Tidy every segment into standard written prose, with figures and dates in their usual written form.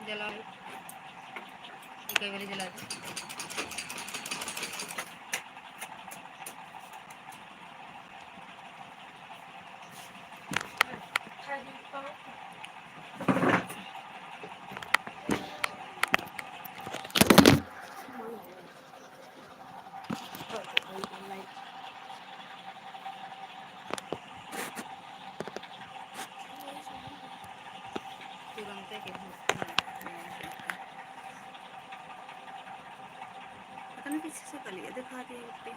जला कई बार जला दे। तुरंत के पता नहीं किसी से कलिया दिखा दिया।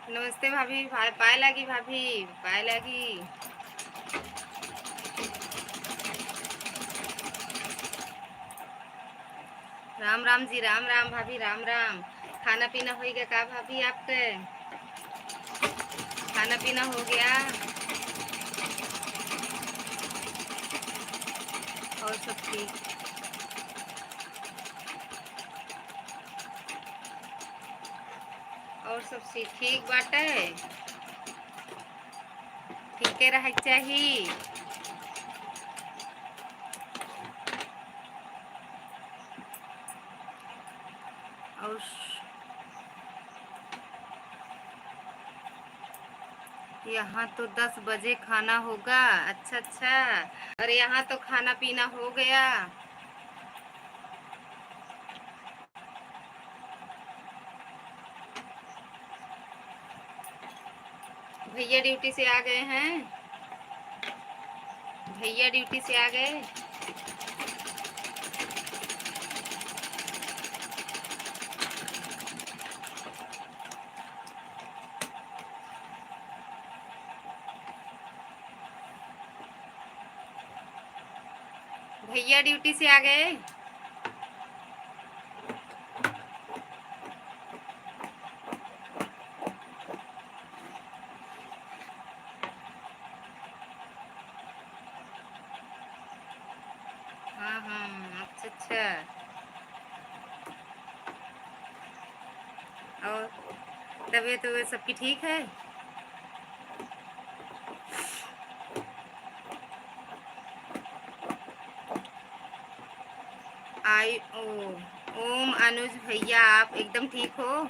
नमस्ते भाभी, पाए लगी भाभी, पाए लगी। राम राम जी, राम राम भाभी, राम राम। खाना पीना हो गया का भाभी आपके? खाना पीना हो गया? और सब ठीक? और सब ठीक बाटे। ठीक है रह चाहिए। और यहाँ तो 10 बजे खाना होगा। अच्छा अच्छा। और यहाँ तो खाना पीना हो गया। भैया ड्यूटी से आ गए हैं। भैया ड्यूटी से आ गए। भैया ड्यूटी से आ गए। हाँ हाँ, अच्छा अच्छा। और तबीयत वबीयत सबकी ठीक है? आई ओ ओम अनुज भैया, आप एकदम ठीक हो?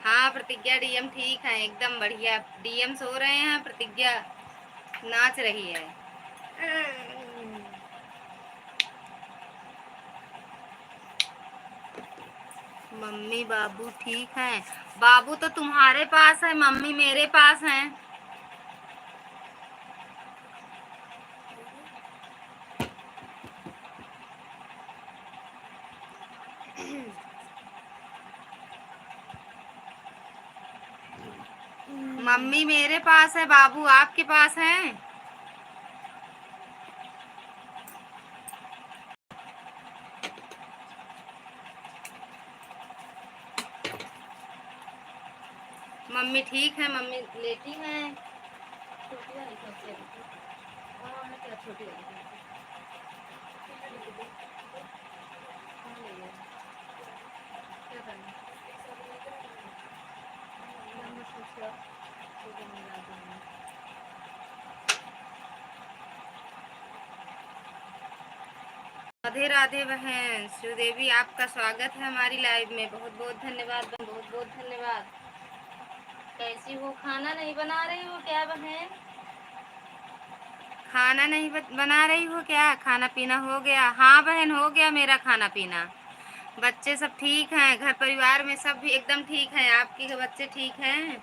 हाँ प्रतिज्ञा डीएम ठीक है, एकदम बढ़िया। डीएम सो रहे हैं, प्रतिज्ञा नाच रही है। मम्मी बाबू ठीक हैं। बाबू तो तुम्हारे पास है, मम्मी मेरे पास हैं। मम्मी मेरे पास है, बाबू आपके पास हैं। मम्मी ठीक है, मम्मी लेटी हैं। छोटी वाली सबसे और मैं क्या छोटी वाली क्या करना? राधे राधे बहन श्रीदेवी, आपका स्वागत है हमारी लाइव में। बहुत बहुत धन्यवाद बहन, बहुत बहुत धन्यवाद। कैसी हो? खाना नहीं बना रही हो क्या बहन? खाना नहीं बना रही हो क्या? खाना पीना हो गया? हाँ बहन, हो गया मेरा खाना पीना। बच्चे सब ठीक हैं, घर परिवार में सब भी एकदम ठीक हैं। आपके बच्चे ठीक हैं?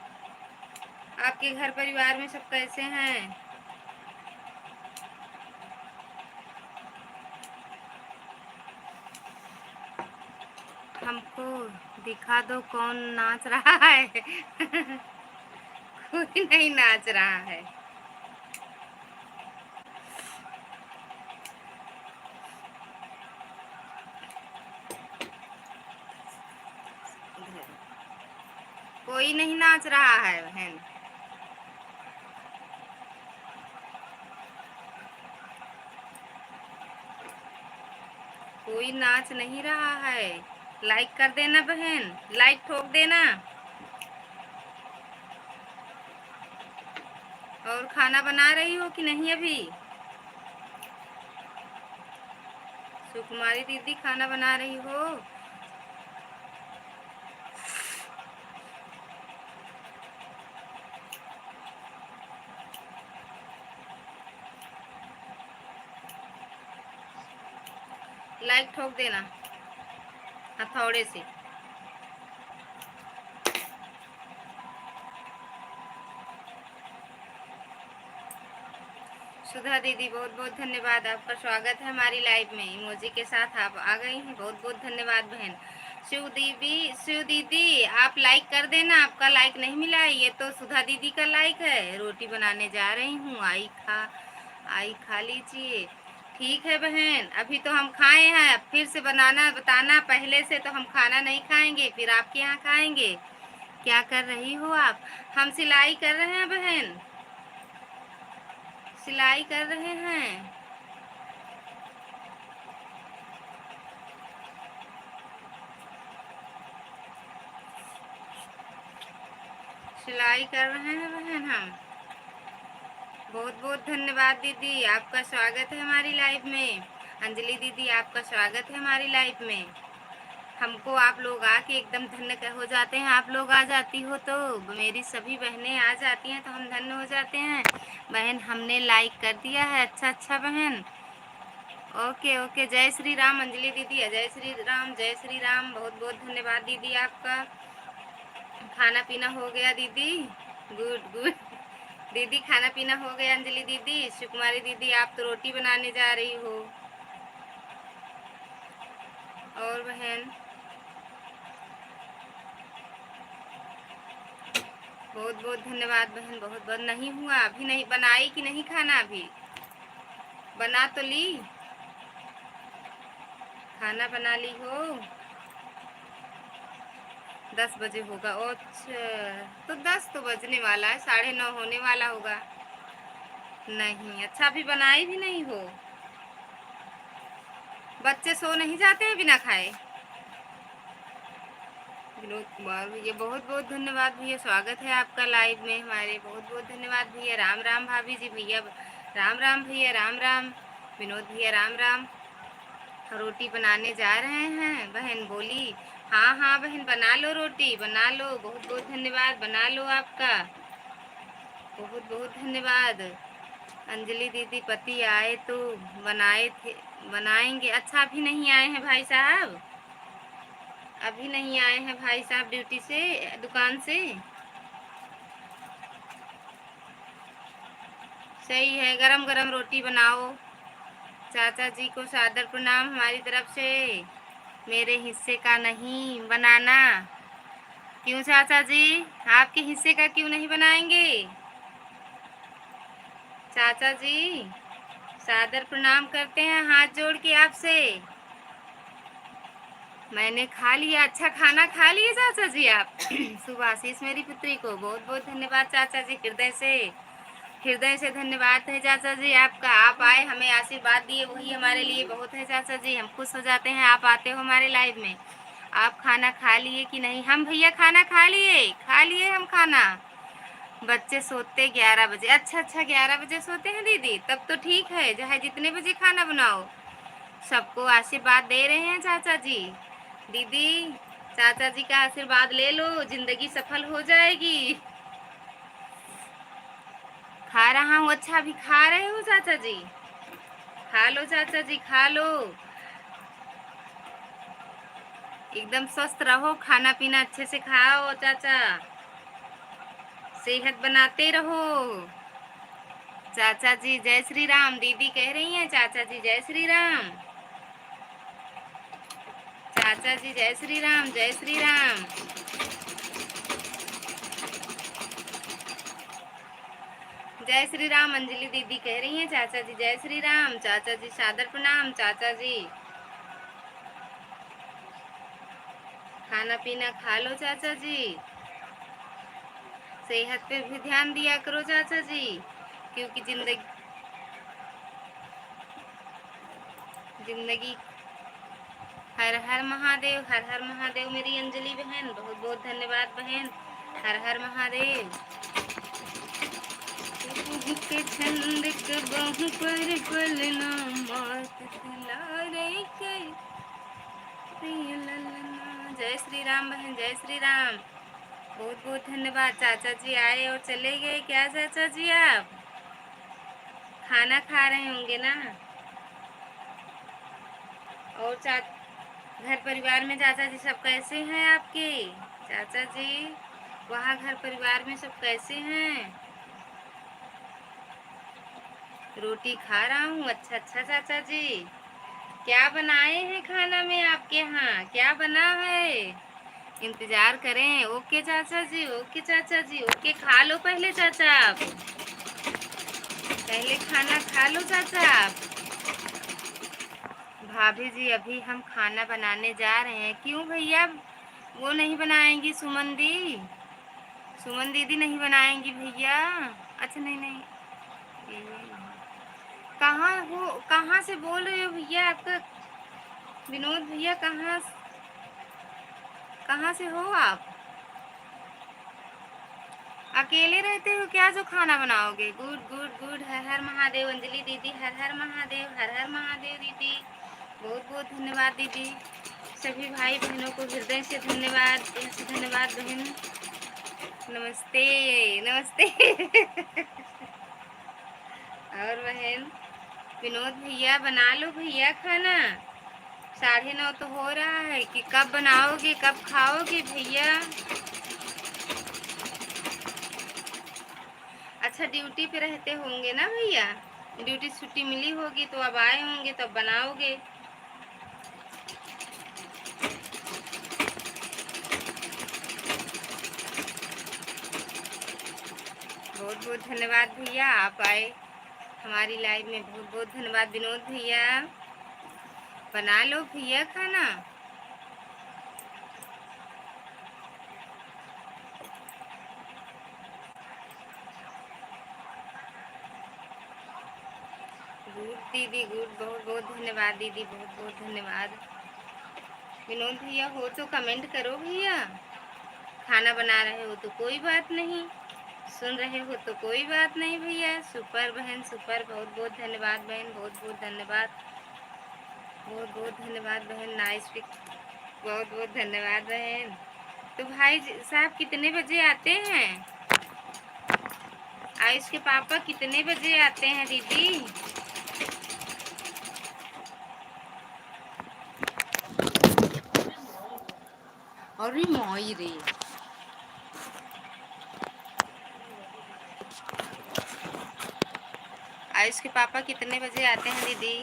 आपके घर परिवार में सब कैसे हैं? हमको दिखा दो कौन नाच रहा है। कोई नहीं नाच रहा है। कोई नहीं नाच रहा है बहन। कोई नाच नहीं रहा है। लाइक कर देना बहन, लाइक ठोक देना। और खाना बना रही हो कि नहीं अभी? सुकुमारी दीदी खाना बना रही हो? लाइक ठोक देना हथौड़े से। सुधा दीदी बहुत बहुत धन्यवाद, आपका स्वागत है हमारी लाइव में। इमोजी के साथ आप आ गई हैं, बहुत बहुत धन्यवाद बहन। शिव दीदी आप लाइक कर देना, आपका लाइक नहीं मिला है। ये तो सुधा दीदी का लाइक है। रोटी बनाने जा रही हूँ, आई खा लीजिए। ठीक है बहन, अभी तो हम खाए हैं, फिर से बनाना बताना पहले से, तो हम खाना नहीं खाएंगे, फिर आपके यहाँ खाएंगे। क्या कर रही हो आप? हम सिलाई कर रहे हैं बहन, सिलाई कर रहे हैं। सिलाई कर रहे हैं बहन हम। बहुत बहुत धन्यवाद दीदी, आपका स्वागत है हमारी लाइव में। अंजलि दीदी आपका स्वागत है हमारी लाइव में। हमको आप लोग आके एकदम धन्य हो जाते हैं। आप लोग आ जाती हो तो मेरी सभी बहनें आ जाती हैं तो हम धन्य हो जाते हैं। बहन हमने लाइक कर दिया है। अच्छा बहन, ओके ओके। जय श्री राम अंजलि दीदी, जय श्री राम, जय श्री राम। बहुत बहुत धन्यवाद दीदी आपका। खाना पीना हो गया दीदी? गुड गुड दीदी, खाना पीना हो गया अंजलि दीदी। सुकुमारी दीदी आप तो रोटी बनाने जा रही हो। और बहन बहुत बहुत धन्यवाद बहन, बहुत बहुत। नहीं हुआ अभी, नहीं बनाई कि नहीं खाना? अभी बना तो ली, खाना बना ली हो? 10 बजे होगा। अच्छा तो 10 तो बजने वाला है, 9:30 होने वाला होगा। नहीं अच्छा, अभी बनाई भी नहीं हो? बच्चे सो नहीं जाते हैं बिना खाए? विनोद कुमार भैया बहुत बहुत धन्यवाद भैया, स्वागत है आपका लाइव में हमारे। बहुत बहुत धन्यवाद भैया। राम राम भाभी जी भैया, राम राम भैया, राम राम। विनोद भैया राम राम। रोटी बनाने जा रहे हैं बहन बोली। हाँ बहन बना लो, रोटी बना लो। बहुत बहुत धन्यवाद, बना लो आपका। बहुत बहुत धन्यवाद। अंजलि दीदी पति आए तो बनाए थे, बनाएंगे। अच्छा अभी नहीं आए हैं भाई साहब? अभी नहीं आए हैं भाई साहब ड्यूटी से, दुकान से? सही है, गरम गरम रोटी बनाओ। चाचा जी को सादर प्रणाम हमारी तरफ से। मेरे हिस्से का नहीं बनाना। क्यों चाचा जी, आपके हिस्से का क्यों नहीं बनाएंगे? चाचा जी सादर प्रणाम करते हैं हाथ जोड़ के आपसे। मैंने खा लिया। अच्छा खाना खा लिए चाचा जी आप? सुभाशीष मेरी पुत्री को बहुत बहुत धन्यवाद चाचा जी, हृदय से धन्यवाद है चाचा जी आपका। आप आए हमें आशीर्वाद दिए, वही हमारे लिए बहुत है चाचा जी। हम खुश हो जाते हैं आप आते हो हमारे लाइव में। आप खाना खा लिए कि नहीं? हम भैया खाना खा लिए हम खाना। बच्चे सोते 11 बजे। अच्छा 11 बजे सोते हैं दीदी, तब तो ठीक है, चाहे जितने बजे खाना बनाओ। सबको आशीर्वाद दे रहे हैं चाचा जी। दीदी चाचा जी का आशीर्वाद ले लो, जिंदगी सफल हो जाएगी। खा रहा हूँ। अच्छा अभी खा रहे हो चाचा जी? खा लो चाचा जी, खा लो। एकदम स्वस्थ रहो, खाना पीना अच्छे से खाओ चाचा, सेहत बनाते रहो। चाचा जी जय श्री राम, दीदी कह रही हैं चाचा जी जय श्री राम। चाचा जी जय श्री राम, जय श्री राम। जय श्री राम अंजलि दीदी कह रही हैं चाचा जी जय श्री राम। चाचा जी सादर प्रणाम चाचा जी। खाना पीना खा लो चाचा जी। सेहत पे भी ध्यान दिया करो चाचा जी, क्योंकि जिंदगी। हर हर महादेव, हर हर महादेव। मेरी अंजलि बहन, बहुत बहुत धन्यवाद बहन। हर हर महादेव। के छंद के बाहु पर पलना मात खिला रे के प्रिय ललना। जय श्री राम बहन, जय श्री राम। बहुत बहुत धन्यवाद। चाचा जी आए और चले गए क्या चाचा जी? आप खाना खा रहे होंगे ना? और घर परिवार में चाचा जी सब कैसे हैं आपके? चाचा जी वहाँ घर परिवार में सब कैसे हैं? रोटी खा रहा हूँ। अच्छा अच्छा चाचा जी। क्या बनाए हैं खाना में आपके यहाँ? क्या बना है? इंतजार करें। ओके चाचा जी, ओके चाचा जी, ओके। खा लो पहले चाचा आप, पहले खाना खा लो चाचा आप। भाभी जी अभी हम खाना बनाने जा रहे हैं। क्यों भैया वो नहीं बनाएंगी? सुमन दी, सुमन दीदी नहीं बनाएंगी भैया? अच्छा नहीं नहीं, कहाँ हो, कहाँ से बोल रहे हो भैया? आपका विनोद भैया कहाँ से हो आप? अकेले रहते हो क्या जो खाना बनाओगे? Good good good. हर हर महादेव अंजलि दीदी, हर हर महादेव, हर हर महादेव दीदी। बहुत बहुत धन्यवाद दीदी। सभी भाई बहनों को हृदय से धन्यवाद, दिल से धन्यवाद बहन। नमस्ते नमस्ते। और बहन विनोद भैया बना लो भैया खाना। 9:30 तो हो रहा है कि कब बनाओगे, कब खाओगे भैया? अच्छा ड्यूटी पे रहते होंगे ना भैया? ड्यूटी छुट्टी मिली होगी तो अब आए होंगे तो अब बनाओगे। बहुत बहुत धन्यवाद भैया, आप आए हमारी लाइव में। बहुत बहुत धन्यवाद विनोद भैया। बना लो भैया खाना। गुड दीदी गुड। बहुत बहुत धन्यवाद दीदी, बहुत बहुत धन्यवाद। विनोद भैया हो तो कमेंट करो भैया। खाना बना रहे हो तो कोई बात नहीं, सुन रहे हो तो कोई बात नहीं भैया। सुपर बहन सुपर। बहुत बहुत धन्यवाद बहन, बहुत बहुत धन्यवाद, बहुत बहुत धन्यवाद बहन। Nice pic. बहुत बहुत धन्यवाद बहन। तो भाई साहब कितने बजे आते हैं? आयुष के पापा कितने बजे आते हैं दीदी? अरे माई रे। आयुष के पापा कितने बजे आते हैं दीदी?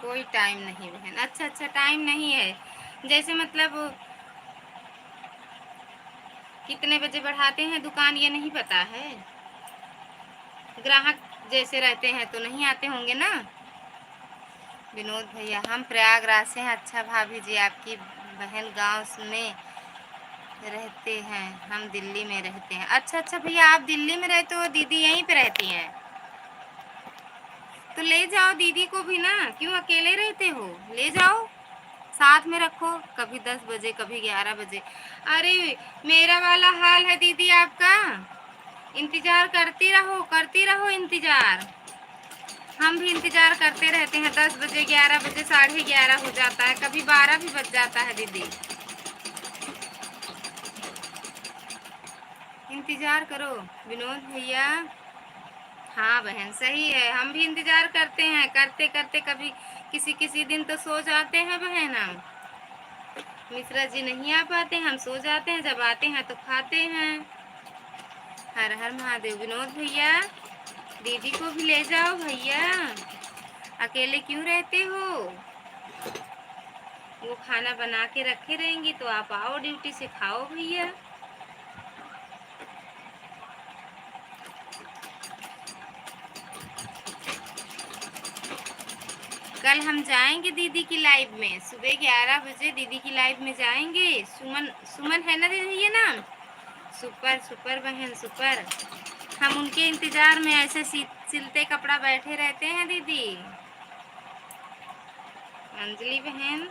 कोई टाइम नहीं बहन। अच्छा अच्छा टाइम नहीं है, जैसे मतलब कितने बजे बढ़ाते हैं दुकान ये नहीं पता है? ग्राहक जैसे रहते हैं तो नहीं आते होंगे ना? विनोद भैया हम प्रयागराज से हैं। अच्छा भाभी जी आपकी बहन गांव में रहते हैं, हम दिल्ली में रहते हैं। अच्छा अच्छा भैया आप दिल्ली में रहते हो, दीदी यहीं पे रहती हैं? तो ले जाओ दीदी को भी ना, क्यों अकेले रहते हो? ले जाओ साथ में रखो, कभी 10 बजे कभी 11 बजे। अरे मेरा वाला हाल है दीदी आपका। इंतजार करती रहो इंतजार। हम भी इंतजार करते रहते हैं। 10 बजे 11 बजे 11:30 हो जाता है, कभी 12 भी बज जाता है दीदी। इंतजार करो विनोद भैया। हाँ बहन सही है, हम भी इंतजार करते हैं। करते करते कभी किसी किसी दिन तो सो जाते हैं बहन हम। मिश्रा जी नहीं आ पाते, हम सो जाते हैं। जब आते हैं तो खाते हैं। हर हर महादेव। विनोद भैया दीदी को भी ले जाओ भैया, अकेले क्यों रहते हो? वो खाना बना के रखे रहेंगी तो आप आओ ड्यूटी से खाओ भैया। कल हम जाएंगे दीदी की लाइव में, सुबह 11 बजे दीदी की लाइव में जाएंगे। सुमन सुमन है ना दीदी, ये नाम? सुपर सुपर बहन सुपर। हम उनके इंतजार में ऐसे सिलते कपड़ा बैठे रहते हैं दीदी। अंजलि बहन,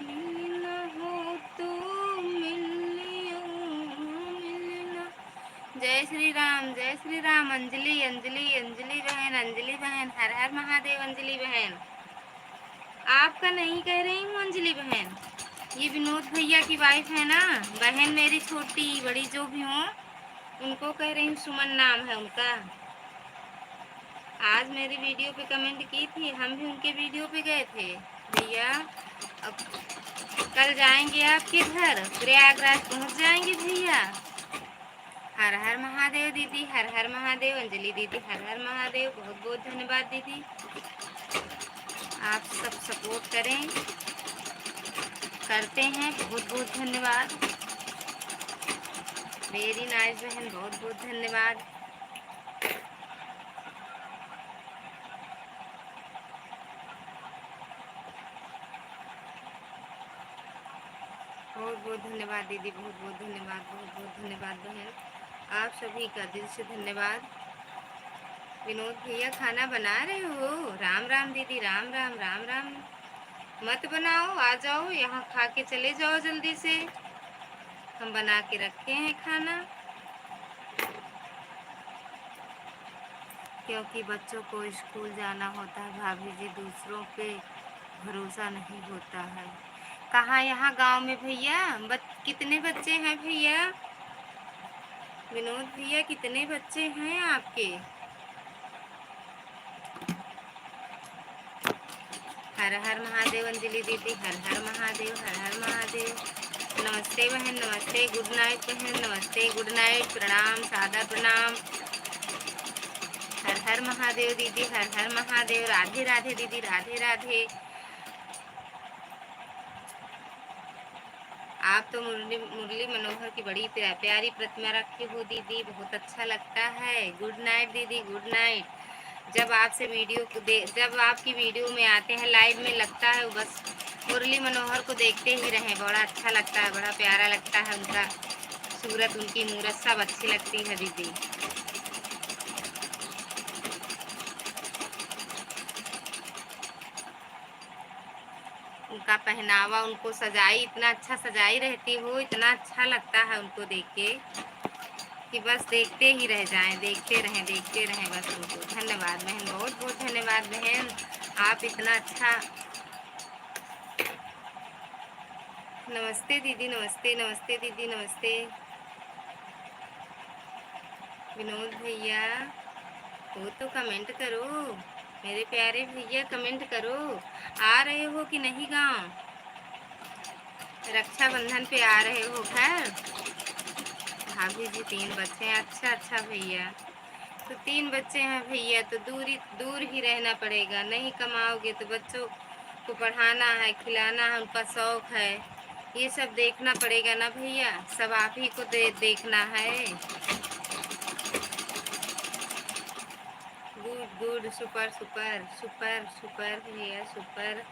मिलना हो तो मिलियो, मिलना। जय श्री राम, जय श्री राम। अंजलि अंजलि अंजलि बहन, अंजलि बहन, हर हर महादेव। अंजलि बहन, आपका नहीं कह रही हूँ अंजलि बहन, ये विनोद भैया की वाइफ है ना, बहन मेरी छोटी बड़ी जो भी हो, उनको कह रही हूँ। सुमन नाम है उनका। आज मेरी वीडियो पे कमेंट की थी, हम भी उनके वीडियो पे गए थे भैया। अब कल जाएंगे आपके घर, प्रयागराज पहुँच जाएंगे भैया। हर हर महादेव दीदी, हर हर महादेव। अंजलि दीदी, हर हर महादेव। बहुत बहुत धन्यवाद दीदी, आप सब सपोर्ट करें, करते हैं। बहुत बहुत धन्यवाद। वेरी नाइस बहन, बहुत बहुत धन्यवाद। बहुत बहुत धन्यवाद दीदी, बहुत बहुत धन्यवाद, बहुत बहुत धन्यवाद बहन, आप सभी का दिल से धन्यवाद। विनोद भैया खाना बना रहे हो? राम राम दीदी, राम राम राम राम। मत बनाओ, आ जाओ यहाँ खा के चले जाओ जल्दी से, हम बना के रखे हैं खाना। क्योंकि बच्चों को स्कूल जाना होता है भाभी जी, दूसरों पे भरोसा नहीं होता है। कहाँ? यहाँ गांव में भैया। कितने बच्चे हैं भैया? विनोद भैया कितने बच्चे हैं आपके? हर हर महादेव। अंजलि दीदी, हर हर महादेव, हर हर महादेव। नमस्ते बहन, नमस्ते। गुड नाइट बहन, नमस्ते, गुड नाइट। प्रणाम, सादा प्रणाम। हर हर महादेव दीदी, हर हर महादेव। राधे राधे दीदी, राधे राधे। आप तो मुरली मुरली मनोहर की बड़ी प्यारी प्रतिमा रखी हो दीदी, बहुत अच्छा लगता है। गुड नाइट दीदी, गुड नाइट। जब आपसे वीडियो को जब आपकी वीडियो में आते हैं लाइव में, लगता है बस मुरली मनोहर को देखते ही रहें। बड़ा अच्छा लगता है, बड़ा प्यारा लगता है उनका सूरत, उनकी मूरत सब अच्छी लगती है दीदी। उनका पहनावा, उनको सजाई, इतना अच्छा सजाई रहती हो, इतना अच्छा लगता है उनको देख के कि बस देखते ही रह जाएं, देखते रहें बस उनको। धन्यवाद बहन, बहुत बहुत धन्यवाद बहन, आप इतना अच्छा। नमस्ते दीदी, नमस्ते, नमस्ते दीदी, नमस्ते। विनोद भैया हो तो कमेंट करो, मेरे प्यारे भैया कमेंट करो, आ रहे हो कि नहीं गाँव? रक्षाबंधन पे आ रहे हो घर? भाभी जी 3 बच्चे हैं। अच्छा अच्छा भैया, तो 3 बच्चे हैं भैया, तो दूर ही रहना पड़ेगा। नहीं कमाओगे तो बच्चों को पढ़ाना है, खिलाना है, उनका शौक है, ये सब देखना पड़ेगा ना भैया, सब आप ही को देखना है। Good good, super super super super भैया, सुपर।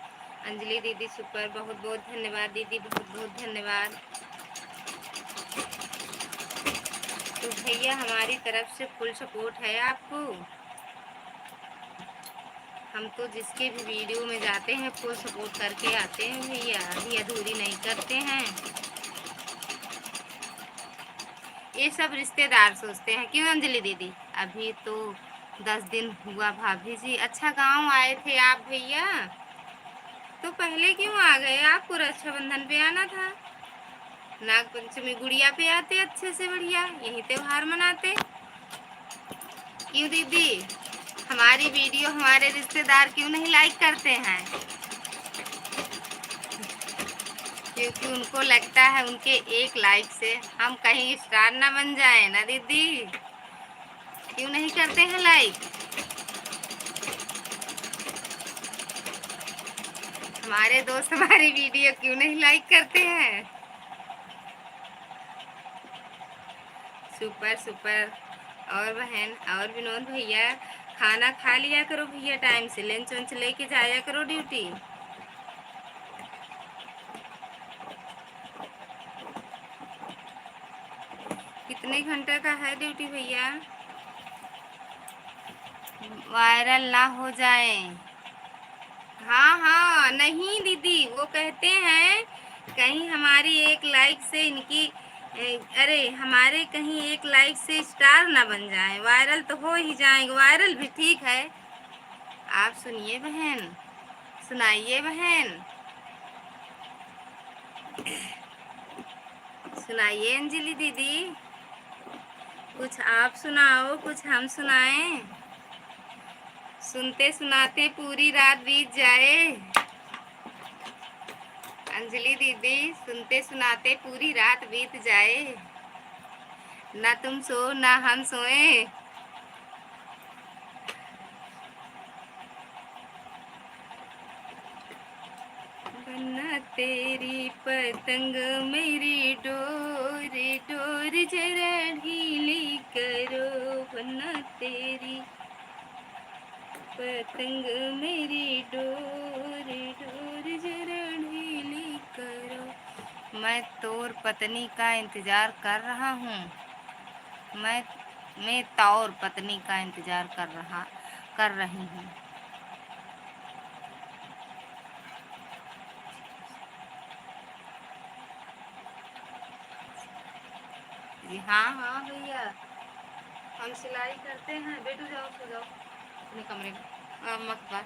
अंजलि दीदी सुपर, बहुत बहुत धन्यवाद दीदी, बहुत बहुत धन्यवाद। तो भैया हमारी तरफ से फुल सपोर्ट है आपको। हम तो जिसके भी वीडियो में जाते हैं फुल सपोर्ट करके आते हैं भैया, अभी अधूरी नहीं करते हैं। ये सब रिश्तेदार सोचते हैं, क्यों अंजलि दीदी? अभी तो 10 दिन हुआ भाभी जी। अच्छा, गांव आए थे आप भैया? तो पहले क्यों आ गए? आपको रक्षाबंधन पे आना था, नाग पंचमी गुड़िया पे आते अच्छे से बढ़िया, यही त्योहार मनाते। क्यों दीदी, हमारी वीडियो हमारे रिश्तेदार क्यों नहीं लाइक करते हैं? क्योंकि उनको लगता है उनके एक लाइक से हम कहीं स्टार ना बन जाए ना दीदी। क्यों नहीं करते हैं लाइक? हमारे दोस्त हमारी वीडियो क्यों नहीं लाइक करते हैं? Super super. और बहन और विनोद भैया, खाना खा लिया करो भैया, टाइम से लंच वंच लेके जाया करो ड्यूटी। कितने घंटे का है ड्यूटी भैया? वायरल ना हो जाए। हाँ हाँ, नहीं दीदी, वो कहते हैं कहीं हमारी एक लाइक से इनकी अरे हमारे कहीं एक लाइक से स्टार ना बन जाए, वायरल तो हो ही जाएंगे, वायरल भी ठीक है। आप सुनिए बहन, सुनाइए बहन, सुनाइए अंजलि दीदी, कुछ आप सुनाओ, कुछ हम सुनाएं। सुनते सुनाते पूरी रात बीत जाए। अंजलि दीदी, सुनते सुनाते पूरी रात बीत जाए, ना तुम सो ना हम सोए। बनना तेरी पतंग मेरी डोर, डोर जरा ढीली करो, बनना तेरी पतंग मेरी डोर, डोर जरा ढीली करो। मैं तोर पत्नी का इंतजार कर रहा हूँ, मैं मैं तौर पत्नी का इंतजार कर रही हूँ। जी हाँ हाँ भैया, हम सिलाई करते हैं। बेटू जाओ, सो जाओ अपने कमरे में, मत बात।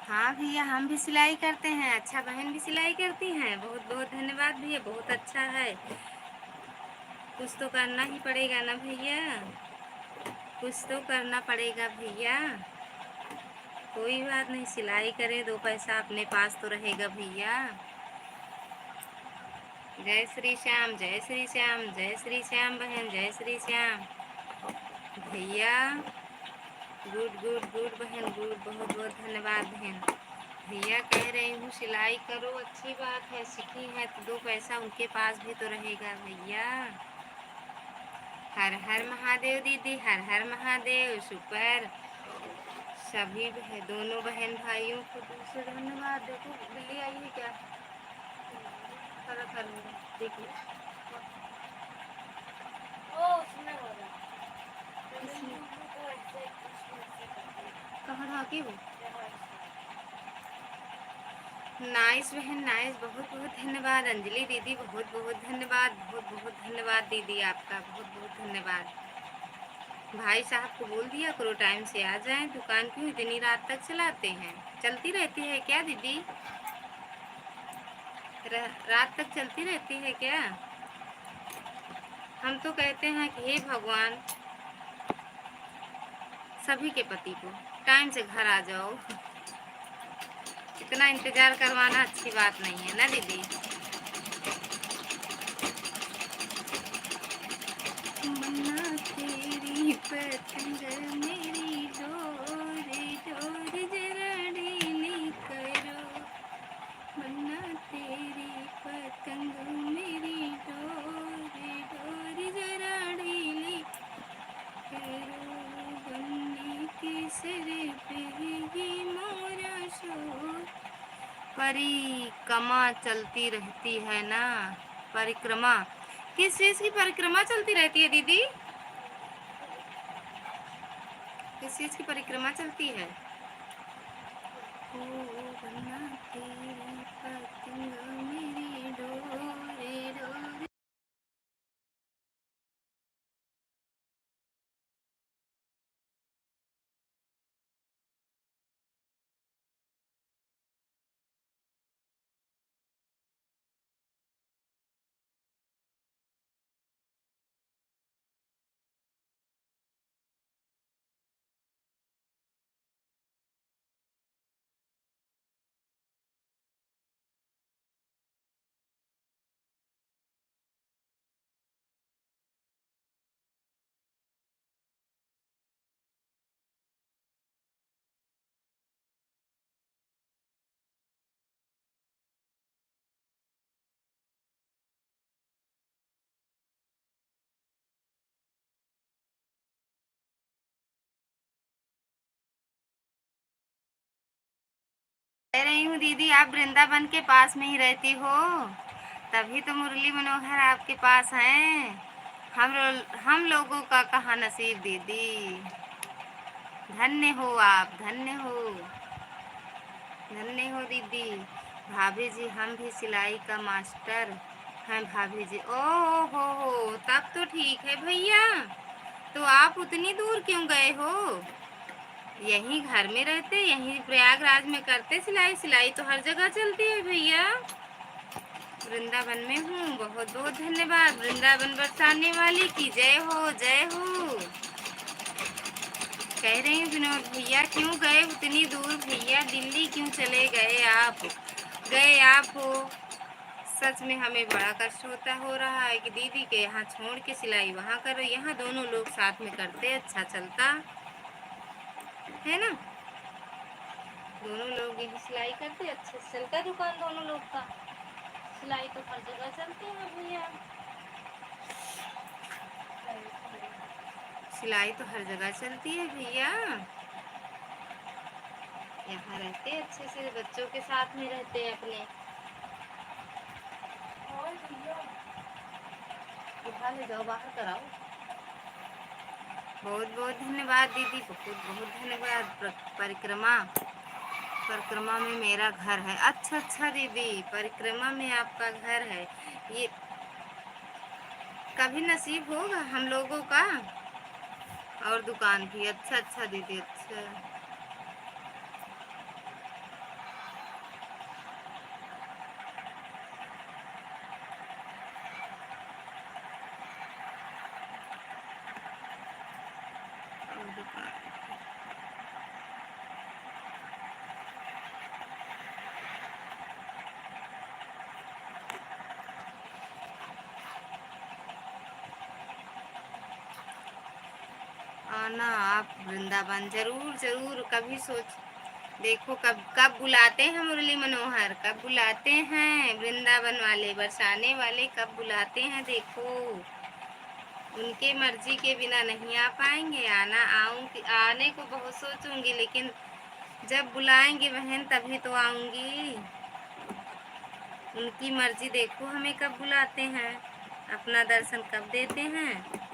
हाँ भैया, हम भी सिलाई करते हैं। अच्छा, बहन भी सिलाई करती हैं। बहुत बहुत धन्यवाद भैया, बहुत अच्छा है। कुछ तो करना ही पड़ेगा ना भैया, कुछ तो करना पड़ेगा भैया। कोई बात नहीं, सिलाई करे, दो पैसा अपने पास तो रहेगा भैया। जय श्री श्याम, जय श्री श्याम, जय श्री श्याम बहन, जय श्री श्याम भैया। गुड गुड गुड बहन, गुड, बहुत बहुत धन्यवाद बहन। भैया कह रही हूँ सिलाई करो, अच्छी बात है, सीखी है तो दो पैसा उनके पास भी तो रहेगा भैया। हर हर महादेव दीदी, हर हर महादेव, सुपर। सभी दोनों बहन भाइयों को दिल से धन्यवाद। देखो बिल्ली आई है क्या, कर देखिए। कहाँ ढाकी हो? नाइस बहन नाइस, बहुत बहुत धन्यवाद अंजलि दीदी, बहुत बहुत धन्यवाद, बहुत बहुत धन्यवाद दीदी आपका, बहुत बहुत धन्यवाद। भाई साहब को बोल दिया करो टाइम से आ जाएं, दुकान क्यों इतनी रात तक चलाते हैं? चलती रहती है क्या दीदी? रात तक चलती रहती है क्या? हम तो कहते हैं कि हे भगवान, सभी के पति को टाइम से घर आ जाओ। इतना इंतजार करवाना अच्छी बात नहीं है ना दीदी। मन्ना तेरी पतंग मेरी डोर, डोर जरा ढीली करो, मन्ना तेरी पतंग मेरी डोर, डोर जरा ढीली करो, बन्नी के सर पे ही मोरा शोर। परिक्रमा चलती रहती है ना? परिक्रमा किस चीज की परिक्रमा चलती रहती है दीदी? किस चीज की परिक्रमा चलती है? ओ बन्ना तेरी पतंग मेरी डोर, डोर कह रही हूँ दीदी आप वृंदावन के पास में ही रहती हो, तभी तो मुरली मनोहर आपके पास हैं। हम लोगों का कहाँ नसीब दीदी। धन्य हो आप, धन्य हो, धन्य हो दीदी। भाभी जी हम भी सिलाई का मास्टर हैं भाभी जी। ओ हो, तब तो ठीक है भैया। तो आप उतनी दूर क्यों गए हो? यहीं घर में रहते, यहीं प्रयागराज में करते सिलाई। सिलाई तो हर जगह चलती है भैया। वृंदावन में हूँ। बहुत बहुत धन्यवाद। वृंदावन बरसाने वाली की जय हो, जय हो। कह रही हूँ विनोद भैया क्यों गए उतनी दूर भैया? दिल्ली क्यों चले गए आप? गए आप हो। सच में हमें बड़ा कष्ट हो रहा है कि दीदी के यहाँ छोड़ के सिलाई वहाँ करो। यहाँ दोनों लोग साथ में करते अच्छा चलता है ना। दोनों लोग यही सिलाई करते अच्छे से चलता दुकान दोनों लोग का। सिलाई तो हर जगह चलती है भैया। सिलाई तो हर जगह चलती है भैया। यहाँ रहते अच्छे से, बच्चों के साथ में रहते अपने। उठा ले जाओ, बाहर कराओ। बहुत बहुत धन्यवाद दीदी, बहुत बहुत धन्यवाद। परिक्रमा परिक्रमा में मेरा घर है। अच्छा अच्छा दीदी, परिक्रमा में आपका घर है। ये कभी नसीब होगा हम लोगों का। और दुकान भी। अच्छा अच्छा दीदी, अच्छा। और दुकान आना आप वृंदावन जरूर जरूर। कभी सोच देखो कब कब बुलाते हैं मुरली मनोहर, कब बुलाते हैं वृंदावन वाले बरसाने वाले, कब बुलाते हैं देखो। उनके मर्जी के बिना नहीं आ पाएंगे। आने को बहुत सोचूंगी, लेकिन जब बुलाएंगे बहन तभी तो आऊंगी। उनकी मर्जी देखो हमें कब बुलाते हैं, अपना दर्शन कब देते हैं।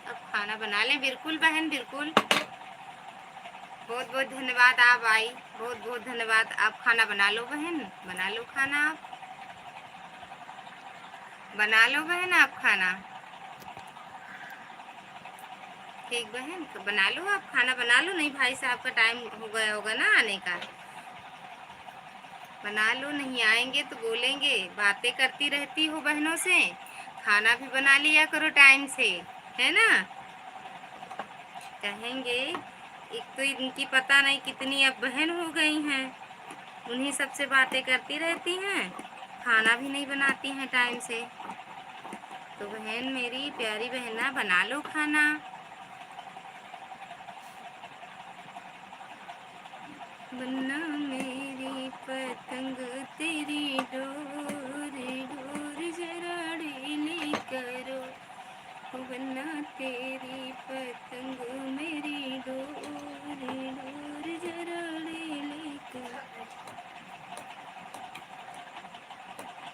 अब खाना बना लें। बिल्कुल बहन, बिल्कुल। बहुत बहुत धन्यवाद आप आई। बहुत बहुत धन्यवाद। आप खाना बना लो बहन, बना लो खाना। आप बना लो बहन, आप खाना। ठीक बहन, तो बना लो आप खाना, बना लो। नहीं भाई साहब का टाइम हो गया होगा ना आने का। बना लो, नहीं आएंगे तो बोलेंगे बातें करती रहती हो बहनों से। खाना भी बना लिया करो टाइम से, है ना। कहेंगे एक तो इनकी पता नहीं कितनी अब बहन हो गई हैं, उन्हीं सबसे बातें करती रहती हैं, खाना भी नहीं बनाती हैं टाइम से। तो बहन मेरी प्यारी बहना, बना लो खाना। बन्ना मेरी पतंग तेरी डोर डोर जरा ढीली करो। बन्ना तेरी पतंग मेरी डोर डोर जरा ढीली करो।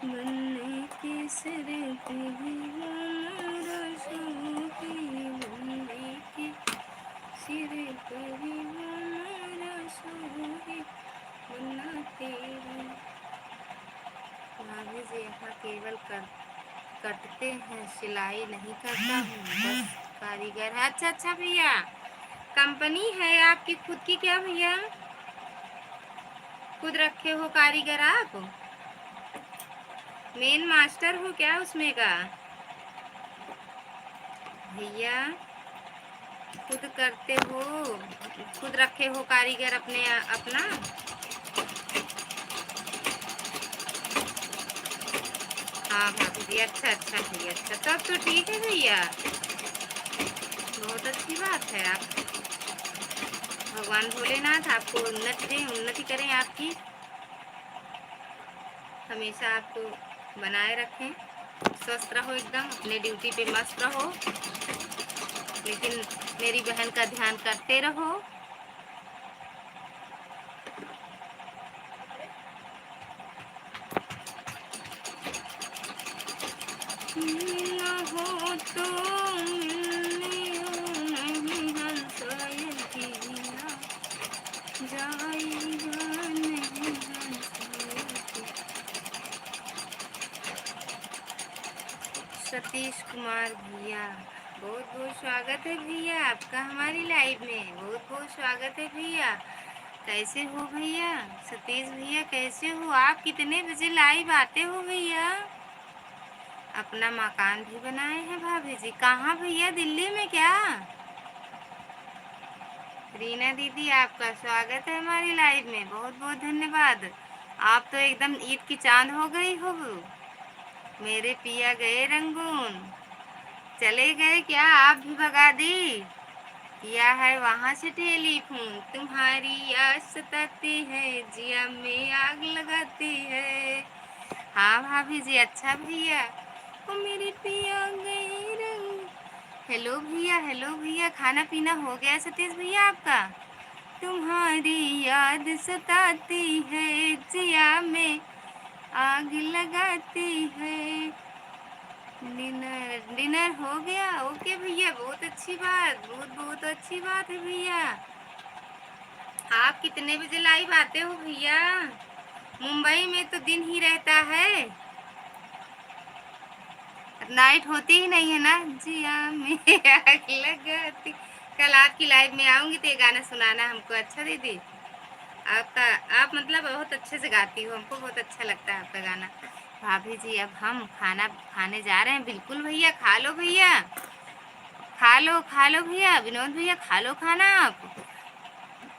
बन्ने के सिर पे भी हमारा शोकी, बन्ने के सिर पे भी हमारा शोकी। बन्ना तेरी भाभी जी यहाँ केवल कटते हैं, सिलाई नहीं करता हूँ, बस कारीगर है। अच्छा अच्छा भैया, कंपनी है आपकी खुद की क्या भैया? खुद रखे हो कारीगर आप? मेन मास्टर हो क्या उसमें का? भैया खुद करते हो, खुद रखे हो कारीगर अपने अपना? हाँ भाभी जी, अच्छा अच्छा भैया, अच्छा तब तो ठीक है भैया, बहुत अच्छी बात है। आप भगवान भोलेनाथ आपको उन्नति दें, उन्नति करें आपकी, हमेशा आपको बनाए रखें, स्वस्थ रहो एकदम, अपने ड्यूटी पे मस्त रहो, लेकिन मेरी बहन का ध्यान करते रहो। मिलना हो तो मिलने नहीं हंसाए जीना जाएगा नहीं हंसाए। सतीश कुमार भैया, बहुत बहुत स्वागत है भैया आपका हमारी लाइव में, बहुत बहुत स्वागत है भैया। कैसे हो भैया सतीश भैया, कैसे हो आप? कितने बजे लाइव आते हो भैया? अपना मकान भी बनाए हैं भाभी जी। कहाँ भैया, दिल्ली में क्या? रीना दीदी आपका स्वागत है हमारी लाइव में, बहुत बहुत धन्यवाद। आप तो एकदम ईद की चांद हो गई हो। मेरे पिया गए रंगून, चले गए क्या? आप भी भगा दी? किया है वहाँ से टेलीफोन, तुम्हारी याद सताती है, जिया में आग लगाती है। हाँ भाभी जी, अच्छा भैया। ओ मेरे पिया गए रंग। हेलो भैया, हेलो भैया, खाना पीना हो गया सतीश भैया आपका? तुम्हारी याद सताती है, जिया में आग लगाती है। डिनर डिनर हो गया? ओके भैया, बहुत अच्छी बात, बहुत बहुत अच्छी बात है भैया। आप कितने बजे लाइव आते हो भैया? मुंबई में तो दिन ही रहता है, नाइट होती ही नहीं है ना। जिया में आग लगाती। कल आपकी लाइव में आऊंगी तो ये गाना सुनाना हमको, अच्छा दीदी? आपका, आप मतलब बहुत अच्छे से गाती हो, हमको बहुत अच्छा लगता है आपका गाना। भाभी जी अब हम खाना खाने जा रहे हैं। बिल्कुल भैया, खा लो भैया, खा लो भैया, विनोद भैया खा लो खाना आप।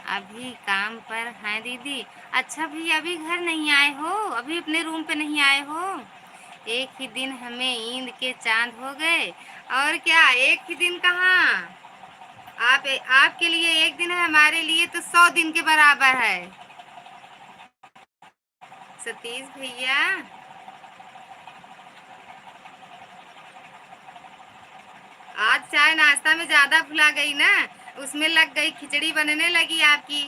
अभी काम पर हैं दीदी। अच्छा भैया, अभी घर नहीं आए हो? अभी अपने रूम पे नहीं आए हो? एक ही दिन हमें ईद के चांद हो गए, और क्या, एक ही दिन कहाँ? आप, आपके लिए एक दिन है, हमारे लिए तो 100 दिन के बराबर है सतीश भैया। आज चाय नाश्ता में ज्यादा भुला गई ना, उसमें लग गई, खिचड़ी बनने लगी आपकी।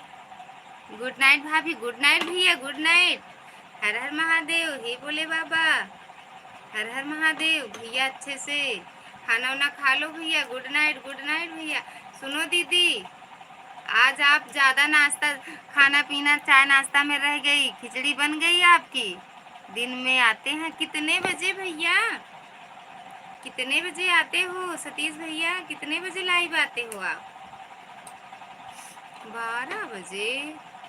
गुड नाइट भाभी, गुड नाइट भैया, गुड नाइट। हर हर महादेव, हे बोले बाबा, हर हर महादेव भैया। अच्छे से खाना वाना खा लो भैया, गुड नाइट, गुड नाइट भैया। सुनो दीदी, आज आप ज्यादा नाश्ता, खाना पीना चाय नाश्ता में रह गई, खिचड़ी बन गई आपकी। दिन में आते हैं कितने बजे भैया? कितने बजे आते हो सतीश भैया? कितने बजे लाइव आते हो आप? 12 बजे?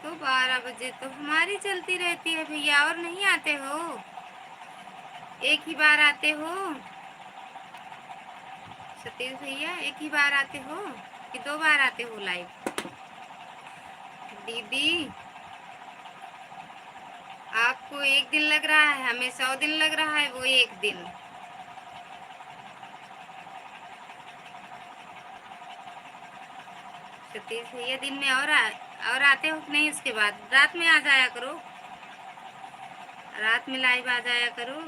तो 12 बजे तो हमारी चलती रहती है भैया, और नहीं आते हो? एक ही बार आते हो सतीश भैया? एक ही बार आते हो कि 2 बार आते हो लाइव? दीदी आपको एक दिन लग रहा है, हमें 100 दिन लग रहा है, वो एक दिन। सतीश भैया दिन में और आते हो कि नहीं? उसके बाद रात में आ जाया करो, रात में लाइव आ जाया करो।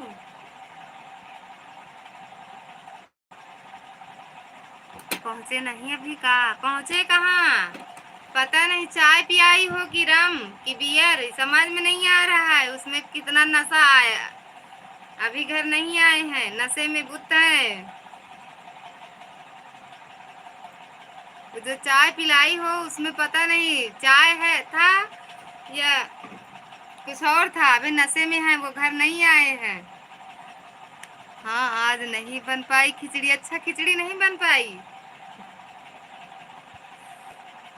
पहुँचे नहीं अभी? का पहुँचे कहाँ? पता नहीं चाय पियाई हो कि रम कि बियर, समझ में नहीं आ रहा है, उसमें कितना नशा आया। अभी घर नहीं आए हैं, नशे में बुत हैं। जो चाय पिलाई हो उसमें पता नहीं चाय है था या कुछ और था, अभी नशे में है, वो घर नहीं आए हैं। हाँ, आज नहीं बन पाई खिचड़ी। अच्छा, खिचड़ी नहीं बन पाई?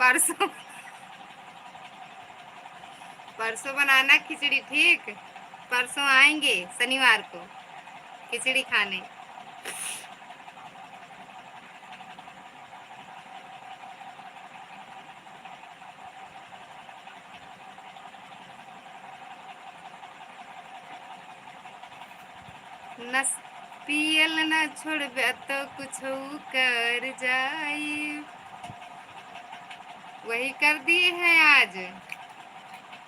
परसों, परसों बनाना खिचड़ी, ठीक? परसों आएंगे शनिवार को खिचड़ी खाने। नस पियल न छोड़बे तो कुछ कर जाई। वही कर दिए हैं आज।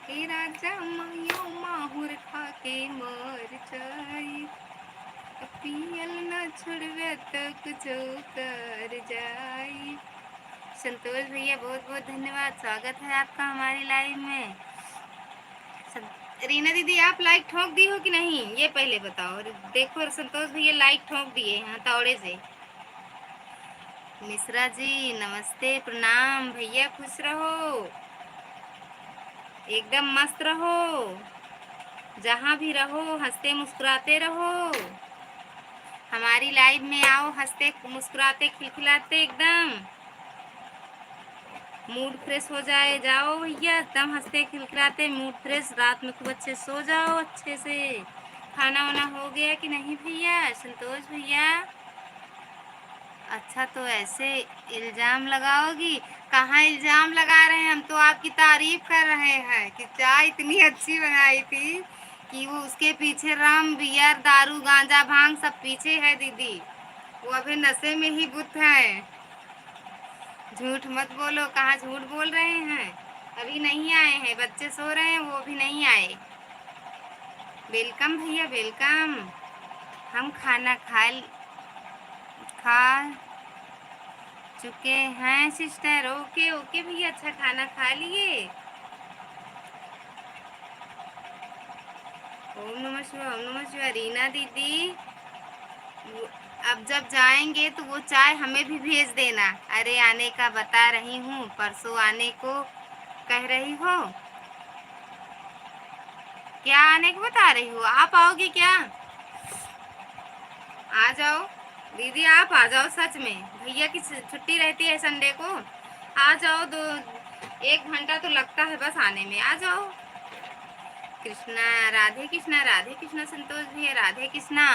हे राजा मायो माहुर खा के मर जाई, पियल न छुड़वे तो कुछ कर जाई। संतोष भैया बहुत बहुत धन्यवाद, स्वागत है आपका हमारी लाइव में। रीना दीदी आप लाइक ठोक दी हो कि नहीं ये पहले बताओ। देखो संतोष भैया लाइक ठोक दिए हैं हथौड़े से। मिश्रा जी नमस्ते प्रणाम भैया, खुश रहो, एकदम मस्त रहो, जहाँ भी रहो हंसते मुस्कुराते रहो। हमारी लाइव में आओ, हंसते मुस्कुराते खिलखिलाते एकदम मूड फ्रेश हो जाए। जाओ भैया एकदम हंसते खिलखिलाते मूड फ्रेश, रात में खूब अच्छे सो जाओ अच्छे से। खाना वाना हो गया कि नहीं भैया संतोष भैया? अच्छा तो ऐसे इल्ज़ाम लगाओगी? कहाँ इल्ज़ाम लगा रहे हैं, हम तो आपकी तारीफ कर रहे हैं कि चाय इतनी अच्छी बनाई थी कि वो उसके पीछे रम बियर दारू गांजा भांग सब पीछे है दीदी, वो अभी नशे में ही बुत हैं। झूठ मत बोलो, कहाँ झूठ बोल रहे हैं, अभी नहीं आए हैं, बच्चे सो रहे हैं वो अभी नहीं आए। वेलकम भैया वेलकम। हम खाना खा चुके हैं सिस्टर। ओके ओके भैया, अच्छा खाना खा लिए। ओम नमः शिवाय ओम नमः शिवाय। रीना दीदी अब जब जाएंगे तो वो चाय हमें भी भेज देना। अरे आने का बता रही हूँ, परसों आने को कह रही हो, क्या आने को बता रही हो? आप आओगी क्या? आ जाओ दीदी, आप आ जाओ, सच में भैया की छुट्टी रहती है संडे को। आ जाओ, 1 घंटा तो लगता है बस आने में, आ जाओ। कृष्णा राधे कृष्णा संतोष भैया राधे कृष्णा।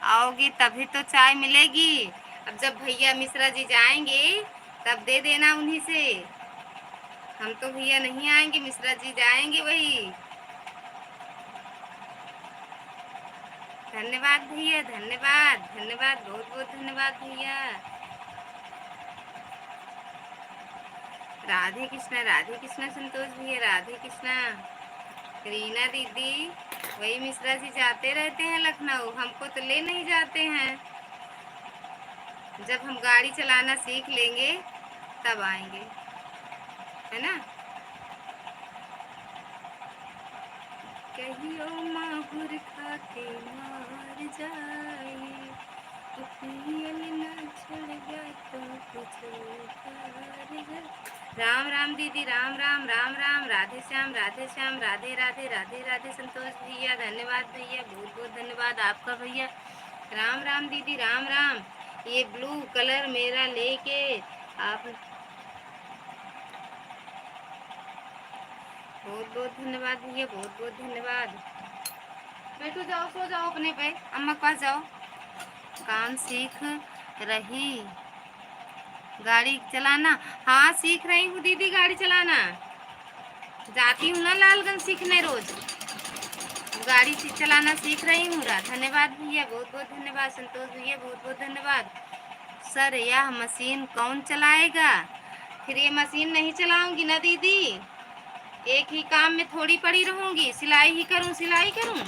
आओगी तभी तो चाय मिलेगी। अब जब भैया मिश्रा जी जाएंगे तब दे देना उन्हीं से। हम तो भैया नहीं आएंगे, मिश्रा जी जाएंगे वही। धन्यवाद भैया धन्यवाद धन्यवाद, बहुत बहुत धन्यवाद भैया। राधे कृष्णा संतोष भैया राधे कृष्णा। रीना दीदी वही मिश्रा जी जाते रहते हैं लखनऊ, हमको तो ले नहीं जाते हैं। जब हम गाड़ी चलाना सीख लेंगे तब आएंगे, है ना। कहियो माहुर खा के मार जाए, पियल न छड़ गया तो कुछ कर गया। राम राम दीदी राम राम राम राम। राधे श्याम राधे राधे राधे राधे संतोष भैया धन्यवाद भैया, बहुत बहुत धन्यवाद आपका भैया। राम राम दीदी राम राम। ये ब्लू कलर मेरा लेके आप, बहुत बहुत धन्यवाद भैया, बहुत बहुत धन्यवाद। बैठो जाओ, सो जाओ अपने पे, अम्मा के पास जाओ। काम सीख रही गाड़ी चलाना? हाँ सीख रही हूँ दीदी गाड़ी चलाना, जाती हूँ ना लालगंज सीखने रोज, गाड़ी चलाना सीख रही हूँ। धन्यवाद भैया, बहुत बहुत धन्यवाद संतोष भैया, बहुत बहुत धन्यवाद। सर यह मशीन कौन चलाएगा? फिर ये मशीन नहीं चलाऊंगी ना दीदी, एक ही काम में थोड़ी पड़ी रहूंगी, सिलाई ही करूँ सिलाई करूँ,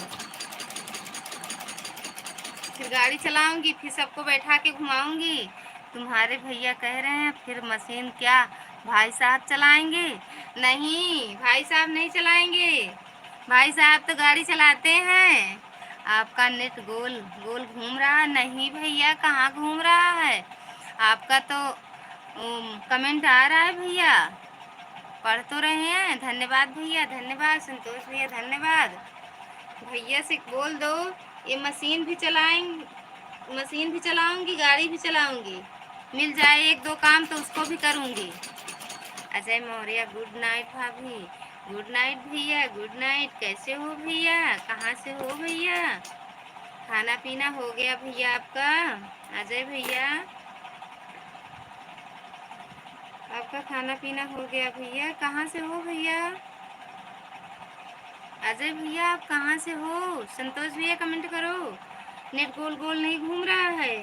फिर गाड़ी चलाऊंगी, फिर सबको बैठा के घुमाऊंगी। तुम्हारे भैया कह रहे हैं फिर मशीन क्या भाई साहब चलाएंगे? नहीं भाई साहब नहीं चलाएंगे, भाई साहब तो गाड़ी चलाते हैं। आपका नेट गोल गोल घूम रहा है? नहीं भैया कहाँ घूम रहा है, आपका तो कमेंट आ रहा है भैया, पढ़ तो रहे हैं। धन्यवाद भैया धन्यवाद संतोष भैया धन्यवाद। भैया से बोल दो ये मशीन भी चलाऊंगी गाड़ी भी चलाऊंगी, मिल जाए एक दो काम तो उसको भी करूंगी। अजय मौर्य गुड नाइट भाभी, गुड नाइट भैया, गुड नाइट। कैसे हो भैया, कहाँ से हो भैया? खाना पीना हो गया भैया आपका? अजय भैया आपका खाना पीना हो गया भैया? कहाँ से हो भैया? अजय भैया आप कहाँ से हो? संतोष भैया कमेंट करो, नेट गोल गोल नहीं घूम रहा है।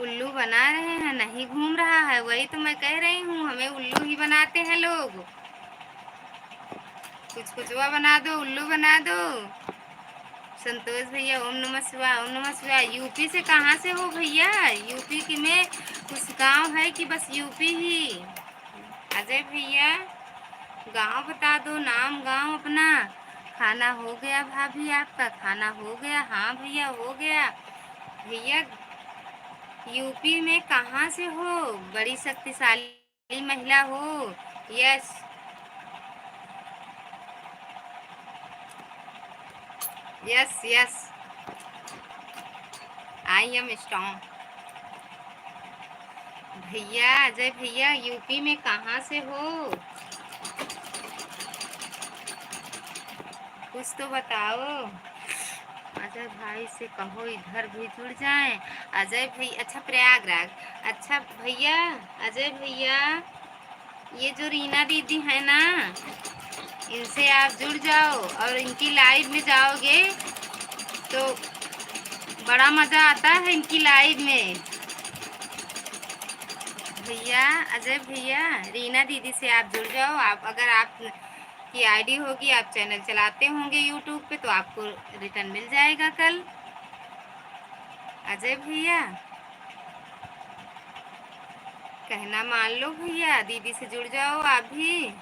उल्लू बना रहे हैं, नहीं घूम रहा है। वही तो मैं कह रही हूँ, हमें उल्लू ही बनाते हैं लोग। कुछ कुचवा बना दो, उल्लू बना दो। संतोष भैया ओम नमः शिवाय, ओम नमः शिवाय। यूपी से कहाँ से हो भैया? यूपी की में कुछ गांव है कि बस यूपी ही? अजय भैया गांव बता दो, नाम गांव अपना। खाना हो गया भाभी आपका? खाना हो गया? हाँ भैया हो गया। भैया यूपी में कहाँ से हो? बड़ी शक्तिशाली महिला हो? Yes, yes, yes, I am strong. भैया अजय भैया यूपी में कहाँ से हो? कुछ तो बताओ। अजय भाई से कहो इधर भी जुड़ जाएं। अजय भैया अच्छा प्रयागराज। अच्छा भैया अजय भैया, ये जो रीना दीदी है ना, इनसे आप जुड़ जाओ और इनकी लाइव में जाओगे तो बड़ा मज़ा आता है इनकी लाइव में। भैया अजय भैया रीना दीदी से आप जुड़ जाओ। आप अगर आप की आईडी होगी, आप चैनल चलाते होंगे यूट्यूब पे, तो आपको रिटर्न मिल जाएगा कल। अजय भैया कहना मान लो भैया, दीदी से जुड़ जाओ आप भी।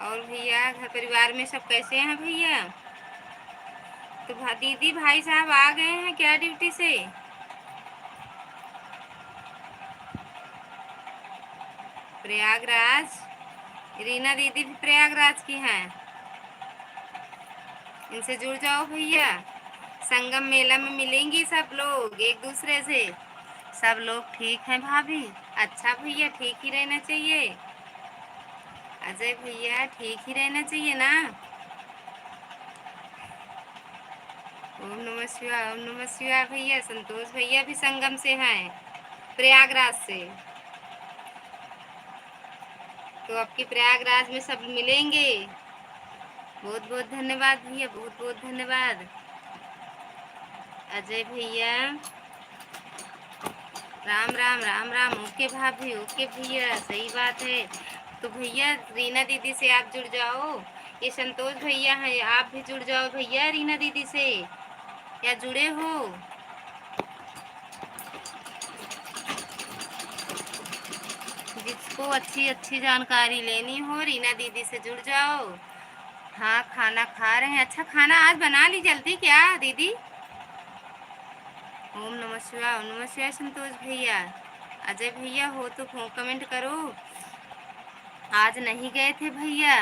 और भैया घर परिवार में सब कैसे हैं भैया? तो दीदी भाई साहब आ गए हैं क्या ड्यूटी से? प्रयागराज। रीना दीदी भी प्रयागराज की हैं। इनसे जुड़ जाओ भैया। संगम मेला में मिलेंगी सब लोग एक दूसरे से। सब लोग ठीक हैं भाभी? अच्छा भैया ठीक ही रहना चाहिए। अजय भैया ठीक ही रहना चाहिए ना? ओम नमः शिवाय, ओम नमः शिवाय। भैया संतोष भैया भी संगम से हैं, प्रयागराज से। तो आपकी प्रयागराज में सब मिलेंगे। बहुत बहुत धन्यवाद भैया, बहुत बहुत धन्यवाद। अजय भैया राम राम, राम राम। ओके भाभी, ओके भैया, सही बात है। तो भैया रीना दीदी से आप जुड़ जाओ। ये संतोष भैया हैं, आप भी जुड़ जाओ भैया रीना दीदी से। क्या जुड़े हो? जिसको अच्छी अच्छी जानकारी लेनी हो रीना दीदी से जुड़ जाओ। हाँ खाना खा रहे हैं। अच्छा खाना आज बना ली जल्दी क्या दीदी? ओम नमः शिवाय, ओम नमः शिवाय। संतोष भैया अजय भैया हो तो कमेंट करो। आज नहीं गए थे भैया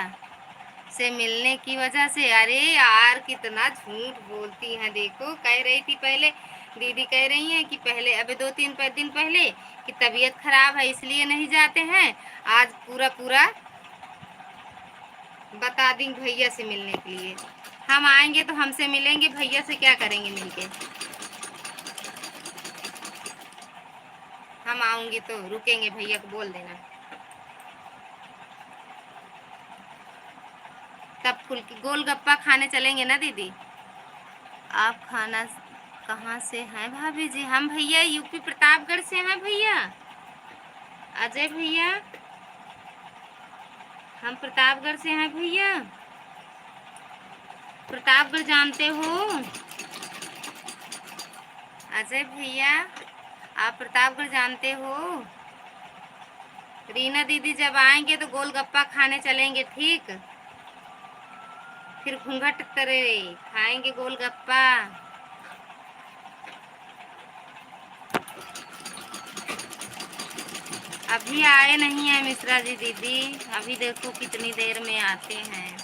से मिलने की वजह से? अरे यार कितना झूठ बोलती हैं। देखो कह रही थी पहले, दीदी कह रही हैं कि पहले अभी 2-3 दिन पहले कि तबीयत खराब है इसलिए नहीं जाते हैं। आज पूरा पूरा बता दी भैया से मिलने के लिए। हम आएंगे तो हमसे मिलेंगे, भैया से क्या करेंगे मिलके? हम आऊंगी तो रुकेंगे, भैया को बोल देना। तब फुल्की गोलगप्पा खाने चलेंगे ना दीदी? आप खाना कहाँ से हैं भाभी जी? हम भैया यूपी प्रतापगढ़ से हैं भैया। अजय भैया हम प्रतापगढ़ से हैं भैया। प्रतापगढ़ जानते हो? अजय भैया आप प्रतापगढ़ जानते हो? रीना दीदी जब आएंगे तो गोलगप्पा खाने चलेंगे, ठीक? फिर घूंघट करे खाएंगे गोलगप्पा। अभी आए नहीं है मिश्रा जी दीदी, अभी देखो कितनी देर में आते हैं।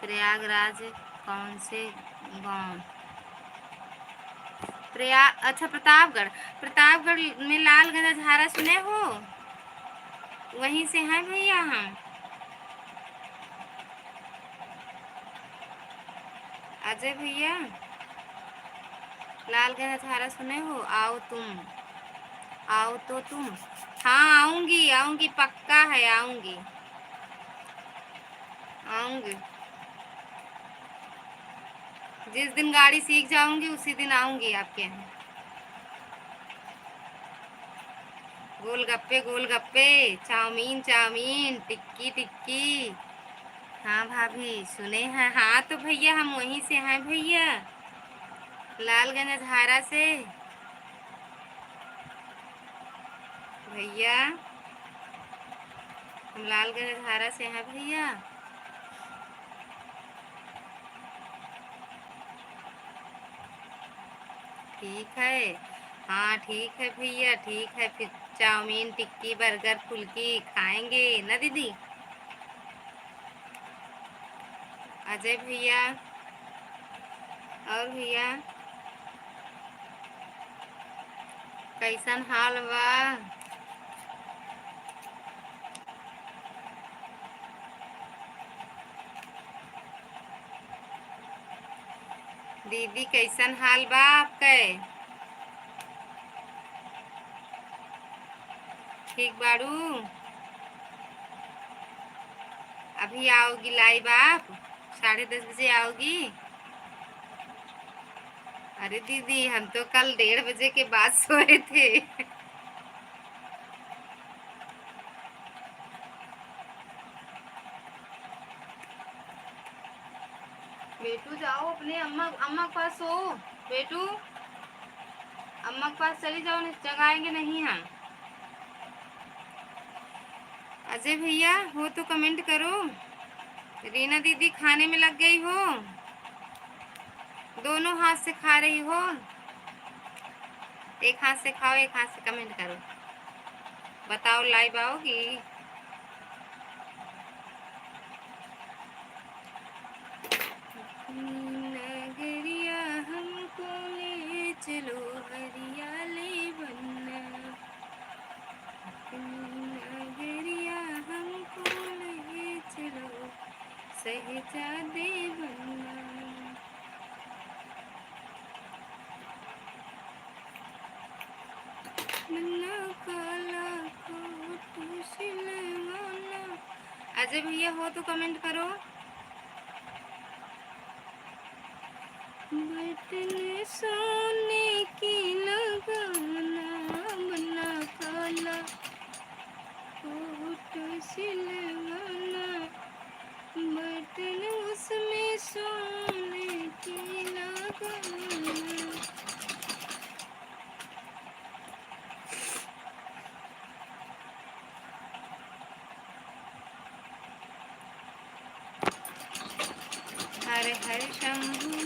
प्रयागराज कौन से गांव? प्रयाग अच्छा प्रतापगढ़। प्रतापगढ़ में लालगंज अझारा सुने हो? वहीं से हैं भैया हम। अजय भैया लालगंज अझारा सुने हो? आओ तुम, आओ तो तुम। हाँ आऊंगी आऊंगी, पक्का है आऊंगी, आऊंगी। जिस दिन गाड़ी सीख जाऊंगी उसी दिन आऊंगी आपके यहाँ। गोलगप्पे गोलगप्पे, चाउमीन चाउमीन, टिक्की टिक्की। हाँ भाभी सुने हैं। हाँ तो भैया हम वहीं से हैं भैया, लालगंज अधारा से। भैया हम लालगंज अधारा से हैं भैया। ठीक है। हाँ ठीक है भैया, ठीक है फिर चाउमीन टिक्की बर्गर फुल्की खाएंगे ना दीदी। अजय भैया और भैया कैसन हाल बा? दीदी कैसन हाल बा आपके? ठीक बाड़ू? अभी आओगी लाइव आप? 10:30 बजे आओगी? अरे दीदी हम तो कल 1:30 बजे के बाद सोए थे। बेटू जाओ अपने अम्मा अम्मा के पास सो। बेटू अम्मा के पास चली जाओ, नहीं जगाएंगे नहीं हम। अजय भैया हो तो कमेंट करो। रीना दीदी खाने में लग गई हो? दोनों हाथ से खा रही हो? एक हाथ से खाओ, एक हाथ से कमेंट करो। बताओ लाइव आओगी? नगरिया हमको ले चलो हरियाली बनना, नगरिया हमको ले चलो शहजादे बनना। नन्ना काला कोट सिलवाना। अजय भैया हो तो कमेंट करो। बटन सोने की लगाना, बना काला कोट सिलवाना, बटन उसमें सोने की लगाना। हरे हरे शंभू।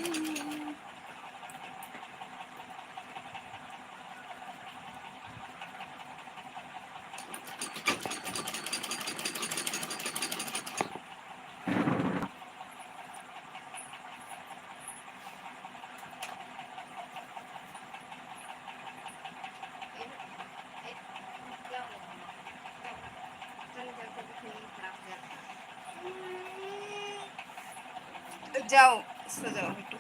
जाओ सो जाओ बेटू।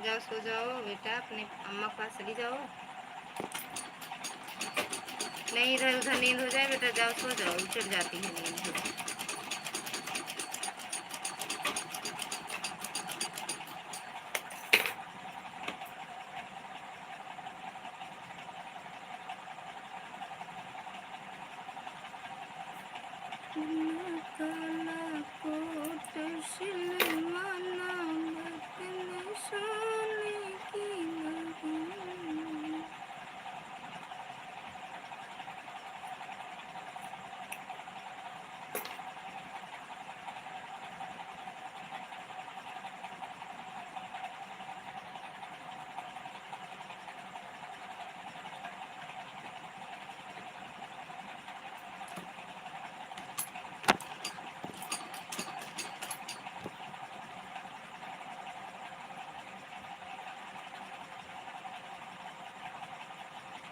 जाओ सो जाओ बेटा, अपने अम्मा के पास चली जाओ। नहीं इधर उधर नींद हो जाए बेटा, जाओ सो जाओ, उतर जाती है नींद। काला कोट सिलवाना, बटन सोने की लगाना।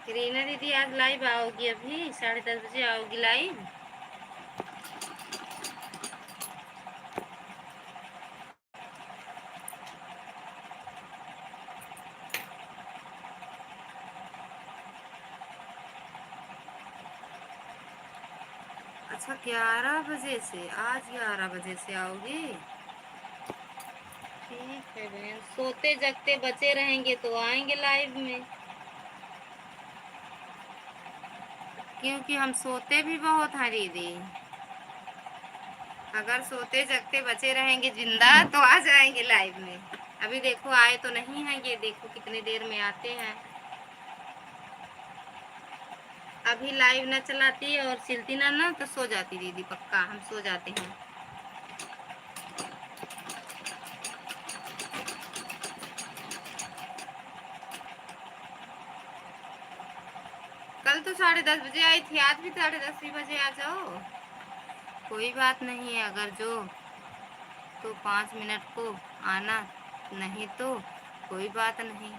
रीना दीदी आज लाइव आओगी? अभी 10:30 बजे आओगी लाइव? अच्छा 11 बजे से, आज 11 बजे से आओगे? ठीक है बहन, सोते जगते बचे रहेंगे तो आएंगे लाइव में, क्योंकि हम सोते भी बहुत हैं दीदी। अगर सोते जगते बचे रहेंगे जिंदा तो आ जाएंगे लाइव में। अभी देखो आए तो नहीं हैं, ये देखो कितनी देर में आते हैं। अभी लाइव न चलाती और सिलती ना तो सो जाती दीदी, पक्का हम सो जाते हैं। कल तो 10:30 बजे आई थी, आज भी 10:30 ही बजे आ जाओ, कोई बात नहीं है। अगर जो तो 5 मिनट को आना, नहीं तो कोई बात नहीं।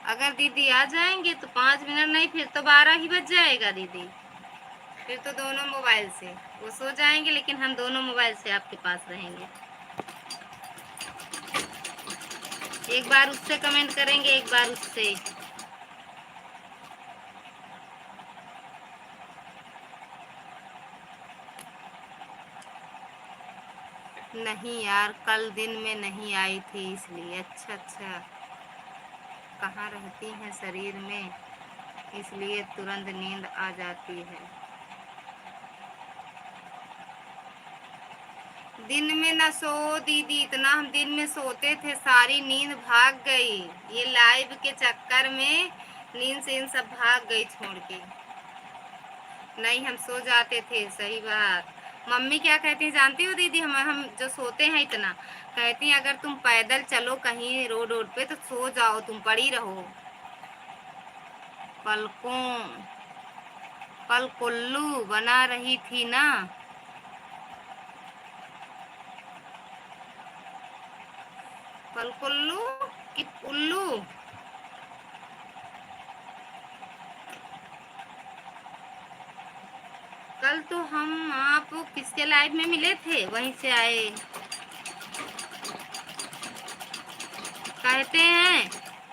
अगर दीदी आ जाएंगे तो 5 मिनट नहीं, फिर तो 12 ही बज जाएगा दीदी। फिर तो दोनों मोबाइल से वो सो जाएंगे, लेकिन हम दोनों मोबाइल से आपके पास रहेंगे। एक बार उससे कमेंट करेंगे, एक बार उससे। नहीं यार, कल दिन में नहीं आई थी इसलिए। अच्छा अच्छा, कहाँ रहती हैं शरीर में, इसलिए तुरंत नींद आ जाती है। दिन में ना सो दीदी, इतना हम दिन में सोते थे, सारी नींद भाग गई। ये लाइव के चक्कर में नींद से इन सब भाग गई छोड़ के। नहीं, हम सो जाते थे, सही बात। मम्मी क्या कहती है जानती हो दीदी, हम जो सोते हैं इतना, कहती हैं अगर तुम पैदल चलो कहीं रोड रोड पे तो सो जाओ, तुम पड़ी रहो। पलकों, कल कुल्लू बना रही थी ना। कल कुल्लू कि उल्लू? कल तो हम आप किसके लाइव में मिले थे, वहीं से आए। कहते हैं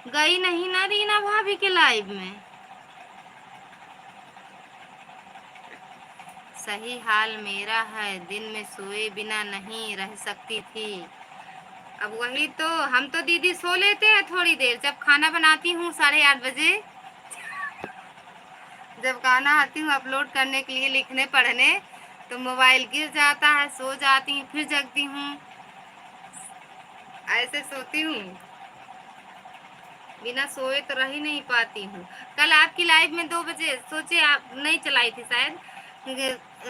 गई नहीं ना रीना भाभी के लाइव में। सही हाल मेरा है, दिन में सोए बिना नहीं रह सकती थी। अब वही तो, हम तो दीदी सो लेते हैं थोड़ी देर, जब खाना बनाती हूँ 8:30 बजे, जब गाना आती हूँ अपलोड करने के लिए, लिखने पढ़ने, तो मोबाइल गिर जाता है, सो जाती हूँ, फिर जगती हूँ, ऐसे सोती हूँ। बिना सोए तो रह ही नहीं पाती हूँ। कल आपकी लाइव में 2 बजे सोचे आप नहीं चलाई थी शायद,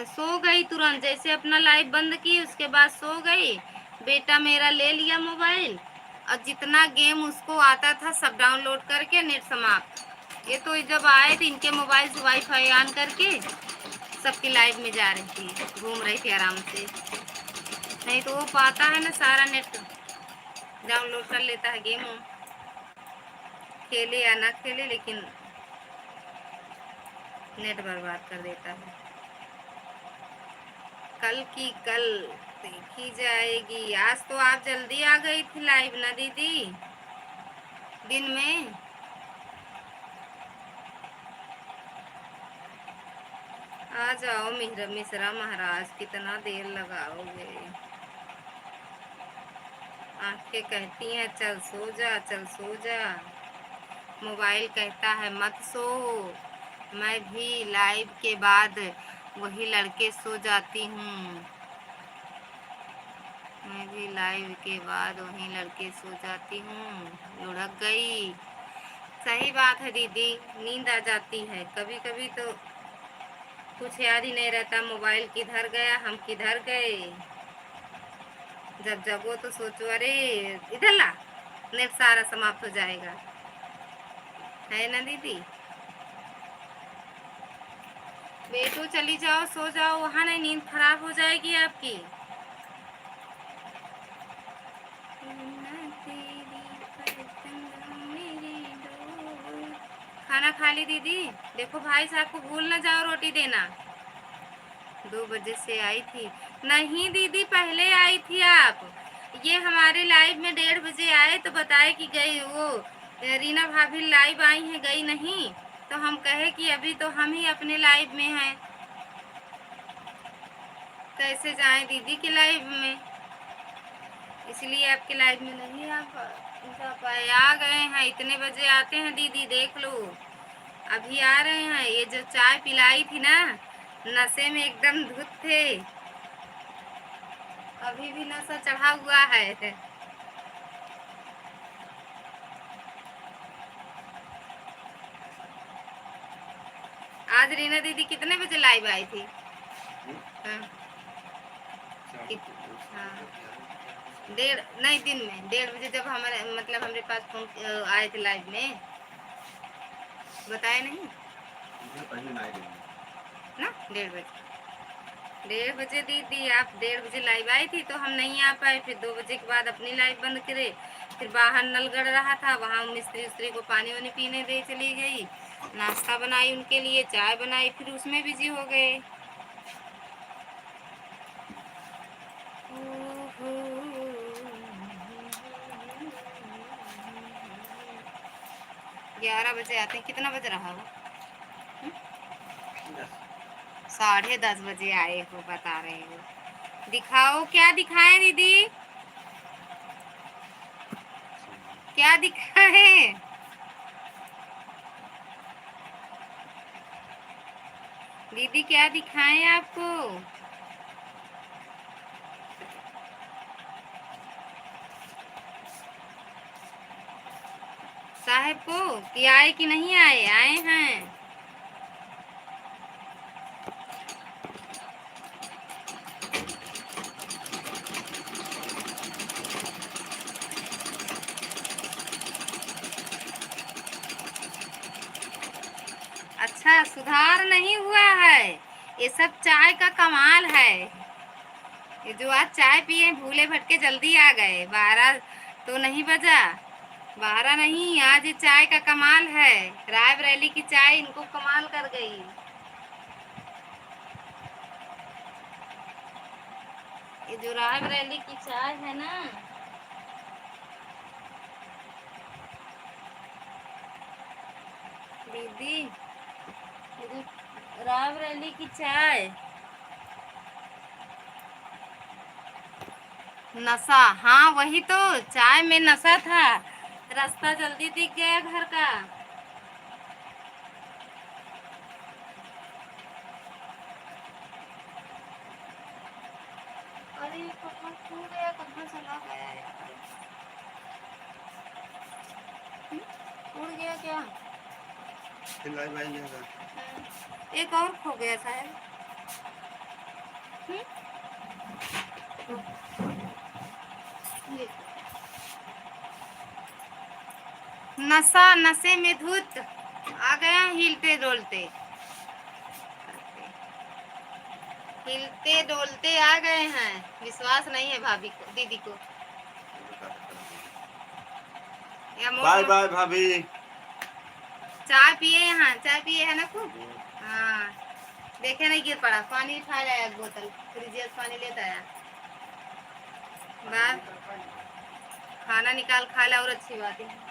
सो गई तुरंत, जैसे अपना लाइव बंद की उसके बाद सो गई। बेटा मेरा ले लिया मोबाइल और जितना गेम उसको आता था सब डाउनलोड करके नेट समाप्त। ये तो जब आए थे इनके मोबाइल से वाईफाई ऑन करके सबकी लाइव में जा रही थी, घूम रही थी आराम से। नहीं तो वो पाता है ना, सारा नेट डाउनलोड कर लेता है, गेम खेले या ना खेले, लेकिन नेट बर्बाद कर देता है। कल की कल देखी जाएगी। आज तो आप जल्दी आ गई थी लाइव ना दीदी, दिन में। आ जाओ मिश्रा महाराज, कितना देर लगाओगे? आंखें कहती हैं चल सो जा, चल सो जा। मोबाइल कहता है मत सो। मैं भी लाइव के बाद वही लड़के सो जाती हूँ। मैं भी लाइव के बाद वहीं लड़के सो जाती हूँ, लुढ़क गई। सही बात है दीदी, नींद आ जाती है कभी कभी तो, कुछ याद ही नहीं रहता मोबाइल किधर गया, हम किधर गए। जब जगो तो सोचो अरे इधर ला, नेट सारा समाप्त हो जाएगा, है ना दीदी। बेटो चली जाओ, सो जाओ, वहाँ नहीं नींद खराब हो जाएगी आपकी। खाना खा ली दीदी? देखो भाई साहब को भूल ना जाओ रोटी देना। 2 बजे से आई थी? नहीं दीदी, पहले आई थी आप। ये हमारे लाइव में 1:30 बजे आए तो बताए कि गई वो रीना भाभी लाइव आई हैं, गई नहीं। तो हम कहे कि अभी तो हम ही अपने लाइव में हैं। कैसे जाएं दीदी की लाइव में, इसलिए आपके लाइव में नहीं आ पाए। आ गए हैं, इतने बजे आते हैं दीदी, देख लो अभी आ रहे हैं। ये जो चाय पिलाई थी ना, नशे में एकदम धुत थे, अभी भी नशा चढ़ा हुआ है। आज रीना दीदी कितने बजे लाइव आई थी? हाँ, हाँ, डेढ़ नहीं, दिन में 1:30 बजे जब हमारे मतलब हमारे पास फोन आए थे लाइव में, बताया नहीं ना? 1:30 बजे दीदी, आप 1:30 बजे लाइव आई थी तो हम नहीं आ पाए। फिर 2 बजे के बाद अपनी लाइव बंद करे। फिर बाहर नल गड़ रहा था, वहाँ मिस्त्री उस्त्री को पानी वानी पीने दे चली गई, नाश्ता बनाई उनके लिए, चाय बनाई, फिर उसमें बिजी हो गए। 11 बजे आते हैं। कितना बज रहा हो? 10:30 बजे आए हो, बता रहे हो। दिखाओ, क्या दिखाएं दीदी, क्या दिखाएं? दीदी क्या दिखाएं आपको? साहब को कि आए कि नहीं आए? आए हैं। अच्छा, सुधार नहीं हुआ है, ये सब चाय का कमाल है। ये जो आज चाय पिए भूले भटके जल्दी आ गए, 12 तो नहीं बजा, 12 नहीं, आज ये चाय का कमाल है। रायबरेली की चाय इनको कमाल कर गई। ये जो रायबरेली की चाय है ना, दीदी, रायबरेली की चाय नशा, हाँ वही तो, चाय में नशा था। रास्ता जल्दी दिख गया घर का। अरे कहाँ खो गया, कहाँ चला गया यार? उड़ गया क्या? एक और खो गया शायद। नशा, नशे में धुत आ गया, हिलते डोलते, हिलते डोलते आ गए हैं। विश्वास नहीं है भाभी को, दीदी को। बाय बाय भाभी। चाय पिए, यहाँ चाय पिए है ना खूब। हाँ, देखे नहीं गिर पड़ा, पानी खा लाया, एक बोतल फ्रिज पानी लेता आया। बाय, खाना निकाल खा ला, और अच्छी बात है।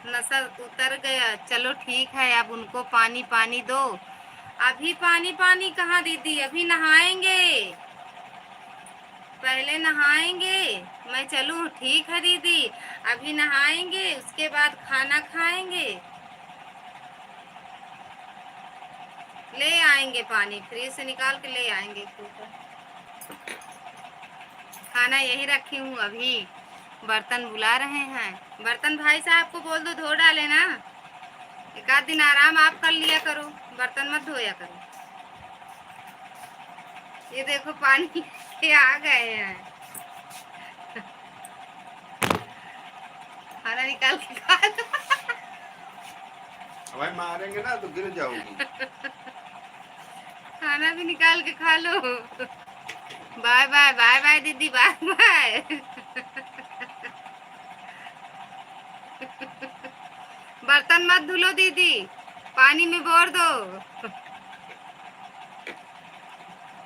नशा उतर गया, चलो ठीक है, अब उनको पानी पानी दो। अभी पानी पानी कहाँ दीदी, अभी नहाएंगे, पहले नहाएंगे। मैं चलूँ? ठीक है दीदी, अभी नहाएंगे, उसके बाद खाना खाएंगे, ले आएंगे पानी, फ्रिज से निकाल के ले आएंगे। खाना यही रखी हूँ, अभी बर्तन बुला रहे हैं। बर्तन भाई साहब को बोल दो धो डाले ना, एक आध दिन आराम आप कर लिया करो, बर्तन मत धोया करो। ये देखो पानी के आ गए हैं, खाना निकाल के खा लो। भाई मारेंगे ना तो गिर जाओगी। खाना भी निकाल के खा लो। बाय बाय, बाय बाय दीदी, बाय बाय। बर्तन मत धुलो दीदी, पानी में बोर दो,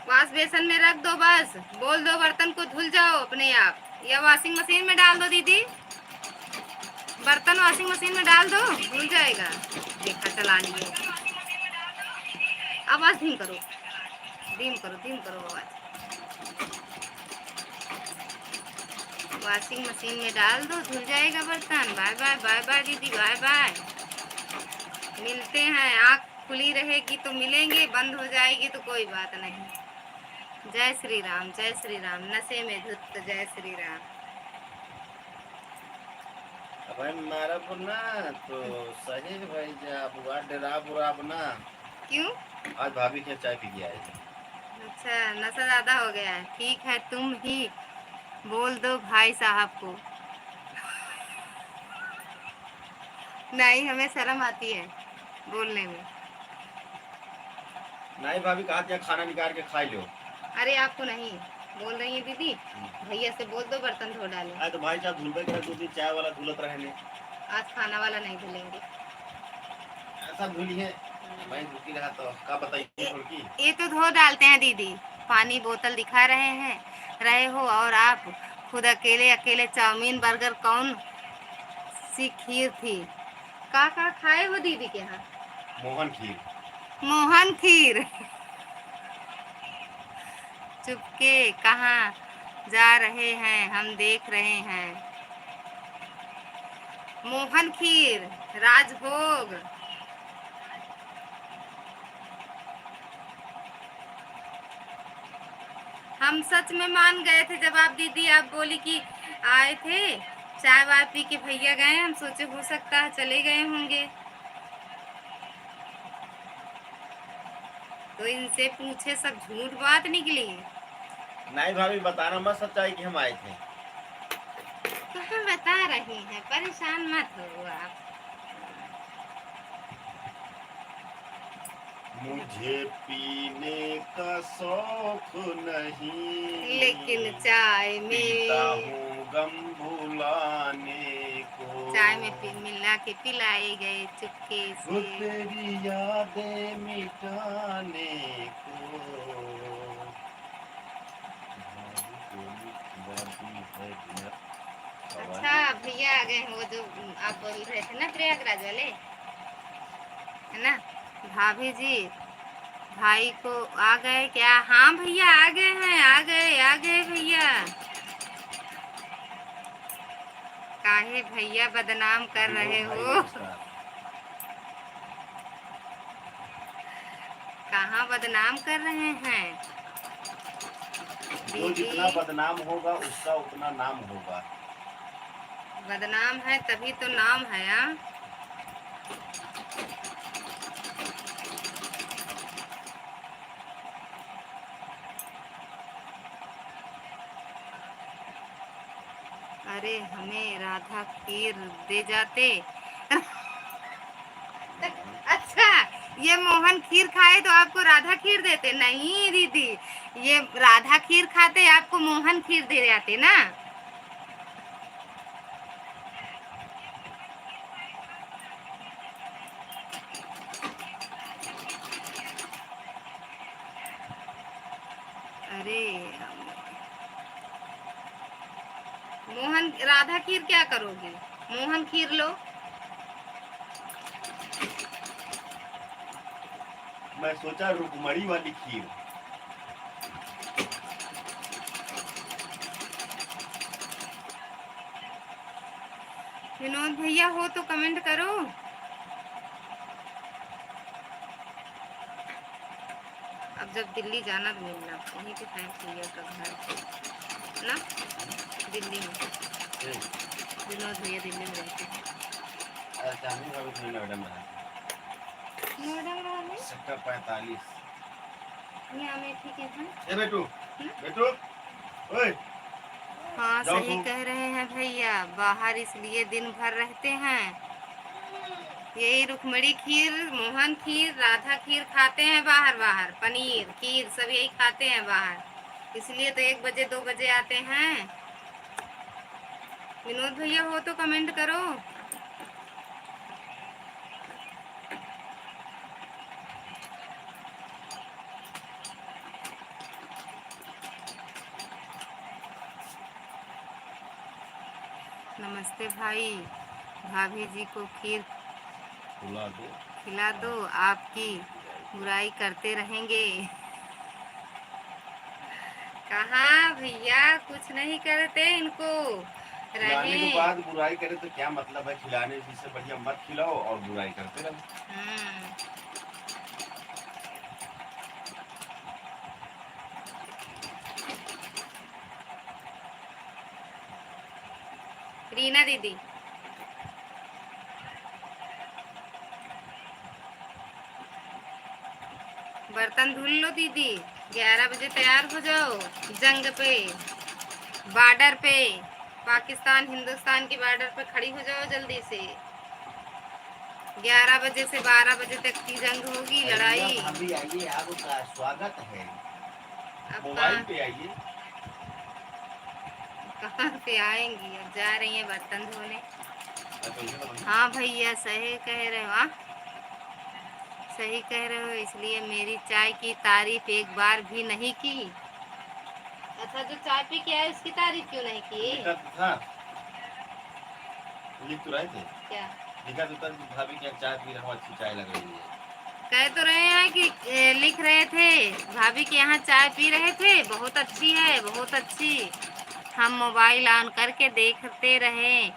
वॉश बेसन में रख दो, बस बोल दो बर्तन को धुल जाओ अपने आप, या वॉशिंग मशीन में डाल दो दीदी, बर्तन वॉशिंग मशीन में डाल दो, धुल जाएगा। देखा, चला लिए। आवाज धीम करो, धीम करो, धीम करो आवाज। वॉशिंग मशीन में डाल दो, धुल जाएगा बर्तन। बाय बाय, बाय बाय दीदी, बाय बाय। मिलते हैं, आँख खुली रहेगी तो मिलेंगे, बंद हो जाएगी तो कोई बात नहीं। जय श्री राम, जय श्री राम। नशे में धुत, जय श्री राम। भाई मारा ना तो सही है भाई, आप डरा बुरा अपना। क्यों? आज भाभी के चाय पी गया है। अच्छा, नशा ज्यादा हो गया है। ठीक है, तुम ही बोल दो भाई साहब को। नहीं, हमें शर्म आती है बोलने में। नहीं भाभी, कहा क्या खाना निकाल के खा लो। अरे आपको नहीं बोल रही है दीदी, भैया से बोल दो बर्तन धो डाले। आज तो भाई साहब धुलबे करे, 2 दिन चाय वाला धुलत रहे। आज खाना वाला नहीं धुलेंगे, ऐसा भूली है भाई, रुकी रहा तो का बताइए। ये तो धो डालते हैं दीदी। पानी बोतल दिखा रहे हो और आप खुद अकेले अकेले चाउमीन बर्गर कौन सी खीर थी। का खाए हो दीदी के यहाँ? मोहन खीर। मोहन खीर। चुपके कहाँ जा रहे हैं, हम देख रहे हैं। मोहन खीर, राजभोग। हम सच में मान गए थे जब आप दीदी आप बोली कि आए थे, चाय वाय पी के भैया गए। हम सोचे हो सकता है चले गए होंगे, तो इनसे पूछे, सब झूठ बात निकली। नहीं भाभी, बताना मत सच्चाई कि हम आए थे। तो हम बता रही हैं, परेशान मत हो आप। मुझे पीने का शौक नहीं, लेकिन चाय में पीता हूँ गम भुलाने को। चाय में मिला के पिलाए गए चुपके से, तेरी यादें मिटाने को। अच्छा, भैया आ गए हैं, वो जो आप बोल रहे थे ना प्रयागराज वाले, है ना? भाभी जी भाई को आ गए क्या? हाँ भैया आ गए हैं, आ गए भैया। काहे भैया बदनाम कर रहे हो? कहाँ बदनाम कर रहे हैं? जो जितना बदनाम होगा उसका उतना नाम होगा। बदनाम है तभी तो नाम है। हाँ, अरे हमें राधा खीर दे जाते। अच्छा, ये मोहन खीर खाए तो आपको राधा खीर देते? नहीं दीदी, ये राधा खीर खाते आपको मोहन खीर दे जाते ना। अरे मोहन राधा खीर क्या करोगी? मोहन खीर लो। मैं सोचा रुकमणी वाली खीर। विनोद भैया हो तो कमेंट करो। अब जब दिल्ली जाना तो मिलना, वहीं पे है भैया का घर ना, दिल्ली में। विनोद भैया दिल्ली में रहते हैं। नोएडा सेक्टर 45 यहाँ में, ठीक है। ए बेटू, बेटू, ओए। हाँ सही कह रहे हैं भैया, बाहर इसलिए दिन भर रहते हैं। यही रुक्मणी खीर, मोहन खीर, राधा खीर खाते हैं बाहर। पनीर खीर सब यही खाते हैं बाहर, इसलिए तो 1 बजे 2 बजे आते हैं। विनोद भैया हो तो कमेंट करो। नमस्ते भाई, भाभी जी को खीर खिला दो। आपकी बुराई करते रहेंगे। कहाँ भैया, कुछ नहीं करते इनको, खिलाने के रहे। बाद बुराई करे तो क्या मतलब है? खिलाने से बढ़िया मत खिलाओ और बुराई करते रहो। रीना दीदी, बर्तन धुल लो दीदी, 11 बजे तैयार हो जाओ। जंग पे, बॉर्डर पे, पाकिस्तान हिंदुस्तान की बॉर्डर पे खड़ी हो जाओ जल्दी से। 11 बजे से 12 बजे तक की जंग होगी, लड़ाई। भाभी आइए, आपका स्वागत है। अब मोबाइल पे आइए। कहाँ पे आएंगी, अब जा रही हैं बर्तन धोने। तो हाँ भैया, सही कह रहे हो। हाँ, सही कह रहे हो, इसलिए मेरी चाय की तारीफ एक बार भी नहीं की। अच्छा, जो चाय पी के आए उसकी तारीफ क्यों नहीं की? लिखा तो था, लिख तो रहे थे। क्या लिखा तो था कि भाभी के यहाँ चाय पी रहा हूँ, अच्छी चाय लग रही है। कह तो रहे हैं कि लिख रहे थे, भाभी के यहाँ चाय पी रहे थे, बहुत अच्छी है, बहुत अच्छी। हम मोबाइल ऑन करके देखते रहे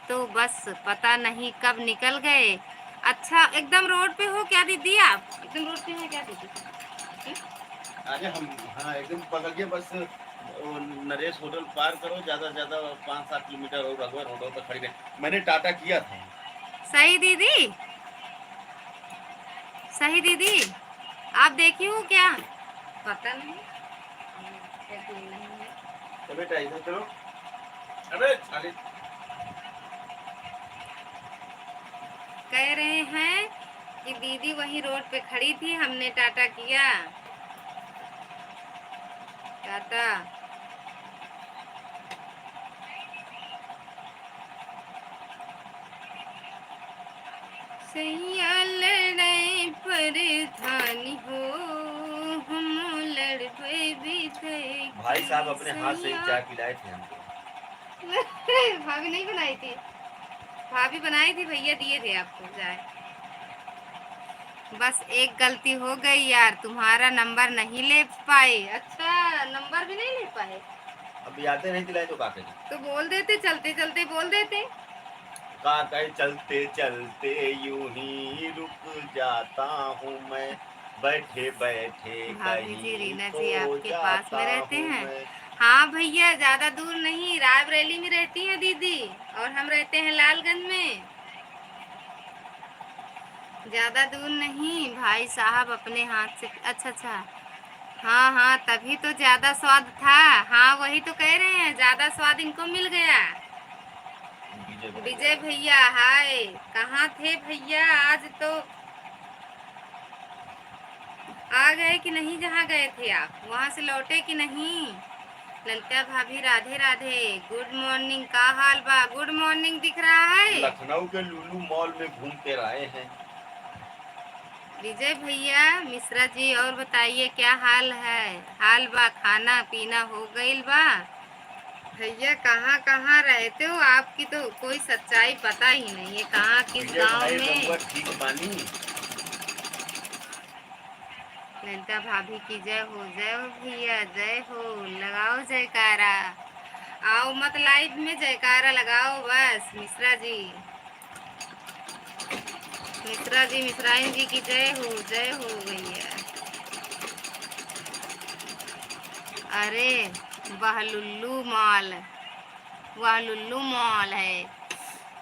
तो बस पता नहीं कब निकल गए। अच्छा, एकदम रोड पे हो क्या दीदी? आप एकदम रोड पे हैं क्या दीदी? आगे हम, हाँ एकदम बगल के, बस वो नरेश होटल पार करो, ज्यादा से ज्यादा 5-7 किलोमीटर और रघुवर होटल पर खड़ी रहे। मैंने टाटा किया था। सही दीदी, सही दीदी, आप देखी हो क्या? पता नहीं, नहीं है। तो बेटा इधर करो। अबे साले, कह रहे हैं कि दीदी वही रोड पे खड़ी थी, हमने टाटा किया। टाटा। सैया लड़ाई पर धानी हो, हम लड़बे भी थे। भाई साहब अपने हाथ से ही चाय पिलाए थे हमको। भाभी नहीं बनाई थी, भाभी बनाई थी, भैया दिए थे आपको चाय। बस एक गलती हो गई यार, तुम्हारा नंबर नहीं ले पाए। अच्छा, नंबर भी नहीं ले पाए? अब यादें नहीं दिलाए तो का करें? तो बोल देते, चलते चलते बोल देते। का कहे, चलते चलते यूं ही रुक जाता हूँ मैं, बैठे बैठे भाभी जी, कहीं रीना खो जी आपके पास जाता में रहते हूँ हैं? मैं। हाँ भैया, ज्यादा दूर नहीं, रायबरेली में रहती है दीदी, और हम रहते हैं लालगंज में। ज्यादा दूर नहीं भाई साहब, अपने हाथ से। अच्छा अच्छा, हाँ हाँ, तभी तो ज्यादा स्वाद था। हाँ, वही तो कह रहे हैं, ज्यादा स्वाद इनको मिल गया। विजय भैया, हाय, कहाँ थे भैया? आज तो आ गए कि नहीं? जहाँ गए थे आप वहाँ से लौटे कि नहीं? ललिता भाभी, राधे राधे, गुड मॉर्निंग, का हाल बा? गुड मॉर्निंग दिख रहा है। लखनऊ के लुलू मॉल में घूम के आए हैं। विजय भैया, मिश्रा जी, और बताइए क्या हाल है? हाल बा, खाना पीना हो गईल बा? भैया, कहाँ कहाँ रहते हो? आपकी तो कोई सच्चाई पता ही नहीं है, कहाँ किस विजय गांव भाई में। रहुआ ठीक बानी? ललिता भाभी की जय हो, जय हो भैया, जय हो। लगाओ जयकारा, आओ मत लाइव में, जयकारा लगाओ बस। मिश्रा जी, मिश्रा जी, मिश्राइन जी की जय हो भैया। अरे, वह लुल्लू मॉल, वह लुल्लू मॉल है।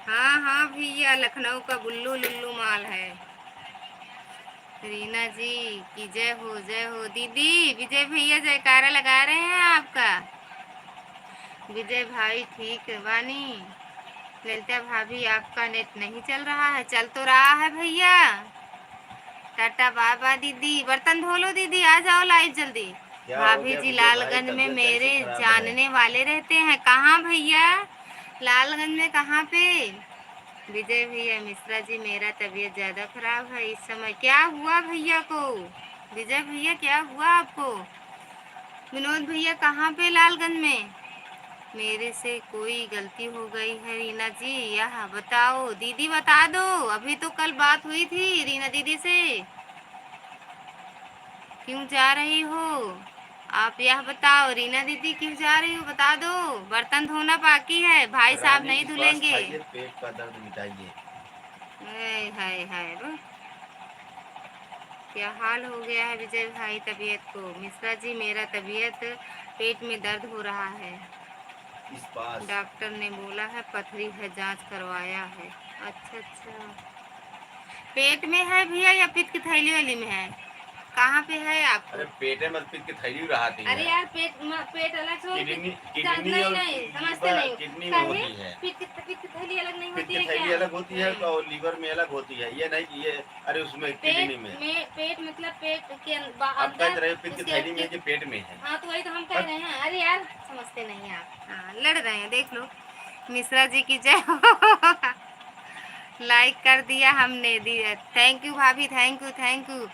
हाँ हाँ भैया, लखनऊ का बुल्लू लुल्लू मॉल है। रीना जी की जय हो, जय हो। दीदी, विजय भैया जयकारा लगा रहे हैं आपका। विजय भाई ठीक बानी? ललिता भाभी, आपका नेट नहीं चल रहा है? चल तो रहा है भैया। टाटा बाबा। दीदी, बर्तन धो लो दीदी, आ जाओ लाइव जल्दी। क्या हो भाभी गया जी, विजय भाई, लालगंज में तबीयत मेरे कैसी खराब है? जानने वाले रहते हैं। कहाँ भैया? लालगंज में कहाँ पे? विजय भैया, मिश्रा जी, मेरा तबीयत ज्यादा खराब है इस समय। क्या हुआ भैया को? विजय भैया, क्या हुआ आपको? विनोद भैया, कहाँ पे? लालगंज में? मेरे से कोई गलती हो गई है रीना जी, यह बताओ। दीदी बता दो, अभी तो कल बात हुई थी रीना दीदी से। क्यों जा रही हो? आप यह बताओ रीना दीदी, क्यों जा रही हो बता दो। बर्तन धोना बाकी है, भाई साहब रानी नहीं श्वास धुलेंगे। खाइए, पेट का दर्द मिटाइए। हाय हाय हाय रो। क्या हाल हो गया है विजय भाई तबीयत को? मिश्रा जी मेरा तबीयत, पेट में दर्द हो रहा है। इस पास डॉक्टर ने बोला है पथरी है, जांच करवाया है। अच्छा अच्छा, पेट में है भैया या पित्त की थैली वैली में है? कहाँ पे है आपको? अरे पेटे में पित्त की थैली रहाती अरे है। यार पेट अलग से और किडनी नहीं और नहीं समझते लीवर नहीं हो। किडनी में काहे? होती है। पित्त की थैली अलग नहीं पित्त होती की है क्या? थैली अलग होती है नहीं। और लीवर में अलग होती है, ये नहीं कि ये अरे उसमें किडनी में। पेट मतलब पेट के आप कह अंदर रहे हो पित्त की उसके थैली में, ये पेट में है। हाँ तो वही तो हम कह रहे हैं। अरे यार समझते नहीं आप। हाँ लड़ रहे हैं देख लो। मिश्रा जी की जय हो। लाइक कर दिया हमने दिया। थैंक यू भाभी, thank you thank you.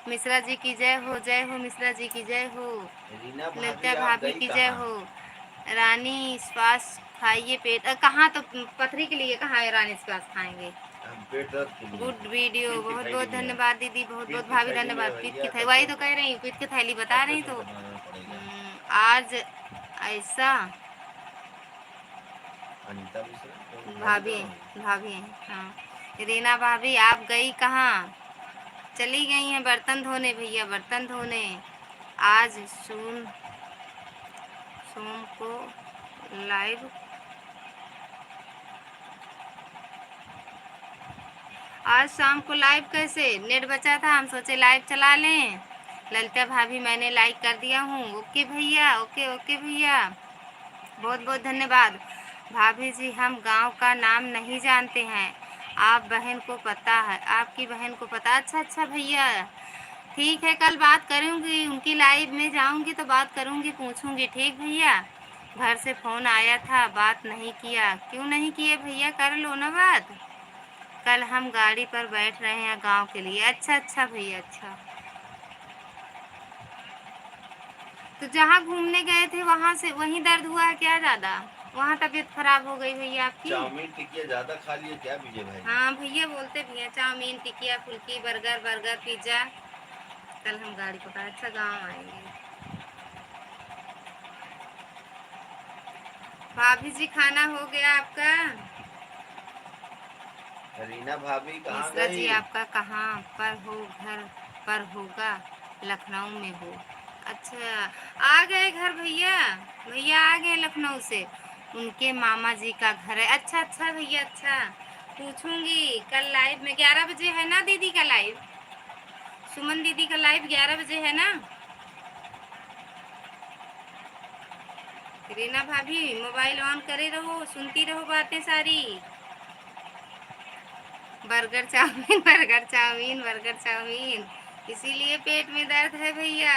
Mishra ji की जय हो, जय हो मिश्रा जी की जय हो। रीना ललिता भाभी आप भाभी गई की जय कहाँ? हो। रानी श्वास खाइए पेट कहाँ तो पथरी के लिए कहाँ है रानी श्वास खाएंगे? हम पेट दर्द के लिए गुड वीडियो, पित्त की बहुत थैली बहुत में है। धन्यवाद दीदी, बहुत बहुत पित्त की भाभी थैली में है धन्यवाद। पित की भैया, थैली तब वही तो तो कह रही हूँ, पित की थैली बता रही ऑपरेशन तो। करवाना पड़ेगा। आज ऐसा अनीता मिश्रा तो भाभी भाभी, कौन होगी? भाभी हाँ। रीना भाभी आप गई कहाँ? चली गई हैं बर्तन धोने भैया, बर्तन धोने। आज सोम को लाइव, आज शाम को लाइव कैसे? नेट बचा था, हम सोचे लाइव चला लें। ललिता भाभी मैंने लाइक कर दिया हूँ। ओके भैया, ओके ओके भैया, बहुत बहुत धन्यवाद। भाभी जी हम गांव का नाम नहीं जानते हैं, आप बहन को पता है, आपकी बहन को पता। अच्छा अच्छा भैया, ठीक है कल बात करूँगी, उनकी लाइव में जाऊँगी तो बात करूँगी, पूछूँगी। ठीक भैया। घर से फ़ोन आया था, बात नहीं किया। क्यों नहीं किए भैया, कर लो ना बात। कल हम गाड़ी पर बैठ रहे हैं गांव के लिए। अच्छा अच्छा भैया अच्छा। तो जहाँ घूमने गए थे वहाँ से वहीं दर्द हुआ है क्या ज़्यादा? वहाँ तबीयत खराब हो गई भैया आपकी? चाउमीन टिकिया ज्यादा खा लिए क्या विजय भाई? हाँ भैया बोलते भी हैं चाउमीन टिकिया फुल्की बर्गर बर्गर पिज्ज़ा। कल हम गाड़ी पकड़ा, अच्छा गाँव आएंगे। भाभी जी खाना हो गया आपका? रीना भाभी कहाँ मिश्रा जी गई? आपका कहाँ पर हो? घर पर होगा, लखनऊ में हो। अच्छा आ गए घर भैया? भैया आ गए लखनऊ से, उनके मामा जी का घर है। अच्छा अच्छा भैया अच्छा, पूछूंगी। कल लाइव में 11 बजे है ना दीदी का लाइव? सुमन दीदी का लाइव 11 बजे है ना? रीना भाभी मोबाइल ऑन करे रहो, सुनती रहो बातें सारी। Burger chow mein burger chow mein burger chow mein, इसीलिए पेट में दर्द है भैया।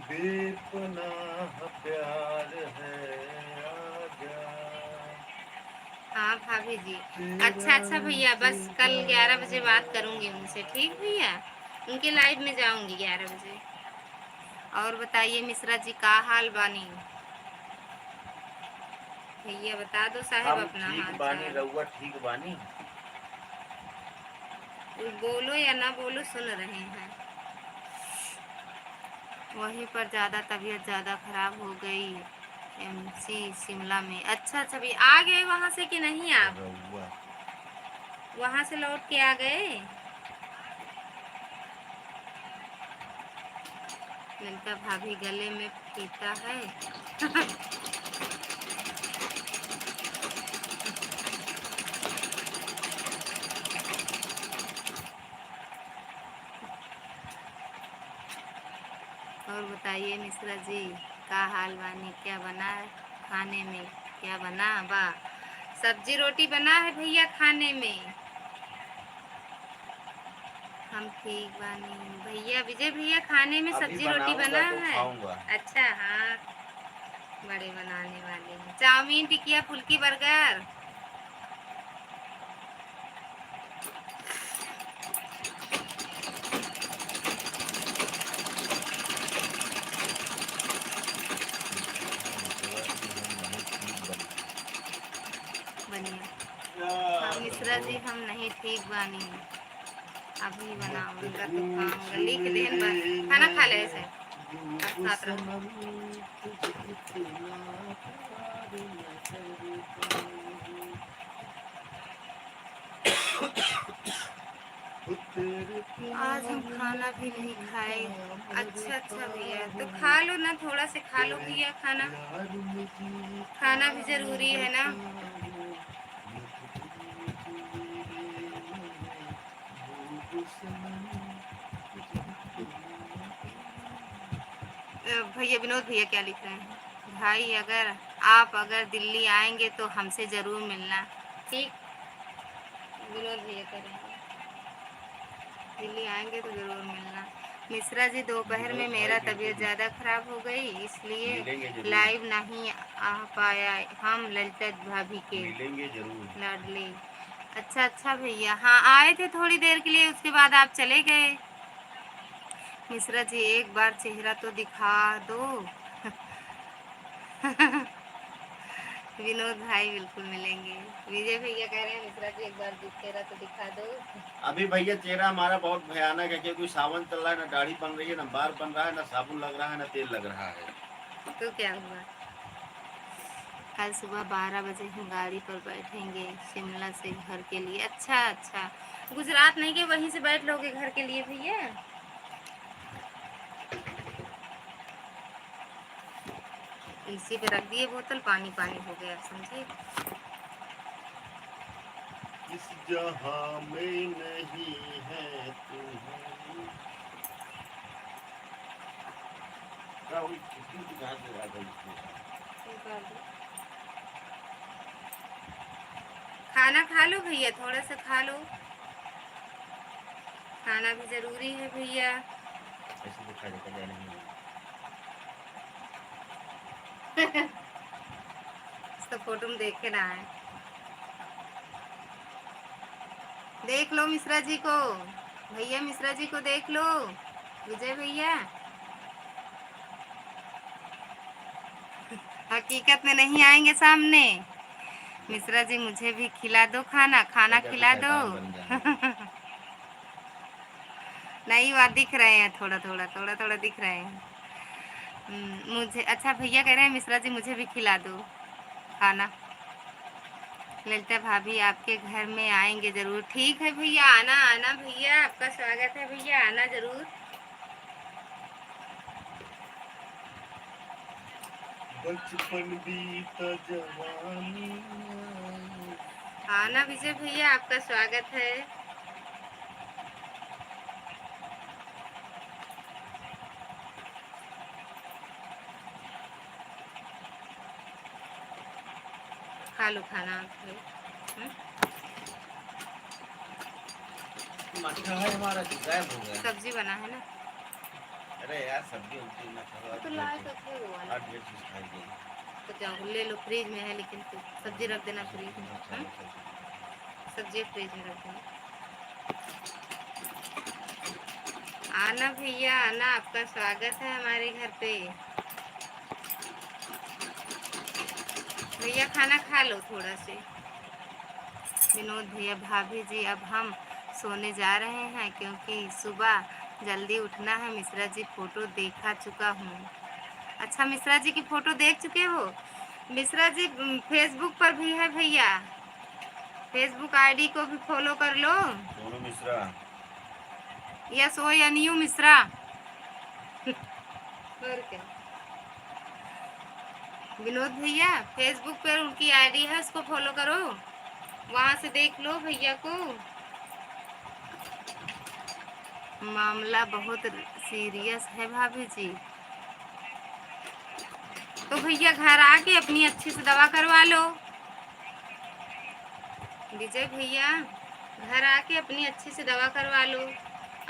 बेपनाह प्यार है, आजा हाँ भाभी जी। अच्छा तेरा अच्छा भैया, बस कल 11 बजे बात करूँगी उनसे। ठीक भैया, उनके लाइव में जाऊँगी 11 बजे। और बताइए मिश्रा जी का हाल बानी? भैया बता दो साहेब हम अपना ठीक हाल बानी, चाल। रउआ ठीक बानी? बोलो या ना बोलो, सुन रहे हैं। वहीं पर ज़्यादा तबीयत ज़्यादा खराब हो गई, एमसी शिमला में। अच्छा अच्छा भैया आ गए वहाँ से कि नहीं? आप रउआ वहाँ से लौट के आ गए? ललिता भाभी गले में पीता है। और बताइए मिश्रा जी का हाल बानी? क्या बना है खाने में? क्या बना बा? सब्जी रोटी बना है भैया खाने में। हम ठीक बानी भैया। विजय भैया खाने में अभी सब्जी रोटी बनाऊंगा बना तो है? खाऊंगा। अच्छा हाँ, बड़े बनाने वाले हैं। चाउमीन टिकिया फुल्की बर्गर। बढ़िया। हाँ मिश्रा जी हम नहीं ठीक बानी। अभी बनाऊंगा तो खाऊंगा। लिख देन बस खाना खा ले ऐसे अब साथ रहो। आज हम खाना भी नहीं खाए। अच्छा अच्छा भैया, तो खा लो ना, थोड़ा से खा लो भैया खाना। खाना भी जरूरी है ना। भैया विनोद भैया क्या लिख रहे हैं? भाई अगर दिल्ली आएंगे तो हमसे ज़रूर मिलना। ठीक, विनोद भैया करेंगे, दिल्ली आएंगे तो ज़रूर मिलना। मिश्रा जी, दोपहर में मेरा तबीयत ज़्यादा खराब हो गई, इसलिए लाइव नहीं आ पाया। हम ललिता भाभी के लाडली। अच्छा अच्छा भैया, हाँ आए थे थोड़ी देर के लिए, उसके बाद आप चले गए। मिश्रा जी, एक बार चेहरा तो दिखा दो। विनोद भाई बिल्कुल मिलेंगे। विजय भैया कह रहे हैं मिश्रा जी एक बार चेहरा तो दिखा दो। अभी भैया चेहरा हमारा बहुत भयानक है, क्योंकि सावन चल रहा है, ना दाढ़ी बन रही है, ना बाल बन रहा है, ना साबुन लग रहा है, ना तेल लग रहा है। तो क्या हुआ? कल सुबह 12 बजे हम गाड़ी पर बैठेंगे शिमला से घर के लिए। अच्छा अच्छा, गुजरात नहीं के वहीं से बैठ लोगे घर के लिए भैया? इसी पे रख दिए बोतल, पानी पानी हो गया, समझे? इस जहां में नहीं है तू। खाना खा लो भैया, थोड़ा सा खा लो, खाना भी जरूरी है भैया। ऐसे तो खाने का जाना नहीं। इसका फोटो में देखे ना है। देख लो मिश्रा जी को भैया, मिश्रा जी को देख लो विजय भैया। हकीकत में नहीं आएंगे सामने। मिश्रा जी, मुझे भी खिला दो खाना, खाना खिला दो। नहीं, वहाँ दिख रहे हैं, थोड़ा थोड़ा थोड़ा थोड़ा दिख रहे हैं। मुझे अच्छा भैया कह रहे हैं मिश्रा जी मुझे भी खिला दो खाना। ललिता भाभी आपके घर में आएंगे जरूर। ठीक है भैया, आना आना भैया, आपका स्वागत है भैया, आना जरूर। बचपन बीता जवानी। आना विजय भैया, आपका स्वागत है। खा लो खाना आप लोग। मक्खा है हमारा जो गायब हो गया। सब्जी बना है ना? अरे यार सब्जी उनकी ना खाओ, तो लाए तो थे वो वाला। आज ढेर चीज खाएंगे। तो जाओ ले लो, फ्रिज में है, लेकिन फिर सब्जी रख देना फ्रिज में। सब्जी फ्रिज में रख देना। आना भैया आना, आपका स्वागत है हमारे घर पे। भैया खाना खा लो थोड़ा से। विनोद भैया, भाभी जी अब हम सोने जा रहे हैं क्योंकि सुबह जल्दी उठना है। मिश्रा जी, फोटो देखा चुका हूँ। अच्छा, मिश्रा जी की फोटो देख चुके हो? मिश्रा जी फेसबुक पर भी है भैया, फेसबुक आईडी को भी फॉलो कर लो। सोनू मिश्रा। SONU मिश्रा। और क्या? विनोद भैया, फेसबुक पर उनकी आईडी है, उसको फॉलो करो, वहाँ से देख लो भैया को। मामला बहुत सीरियस है भाभी जी। तो भैया घर आके अपनी अच्छी से दवा करवा लो। विजय भैया, घर आके अपनी अच्छी से दवा करवा लो।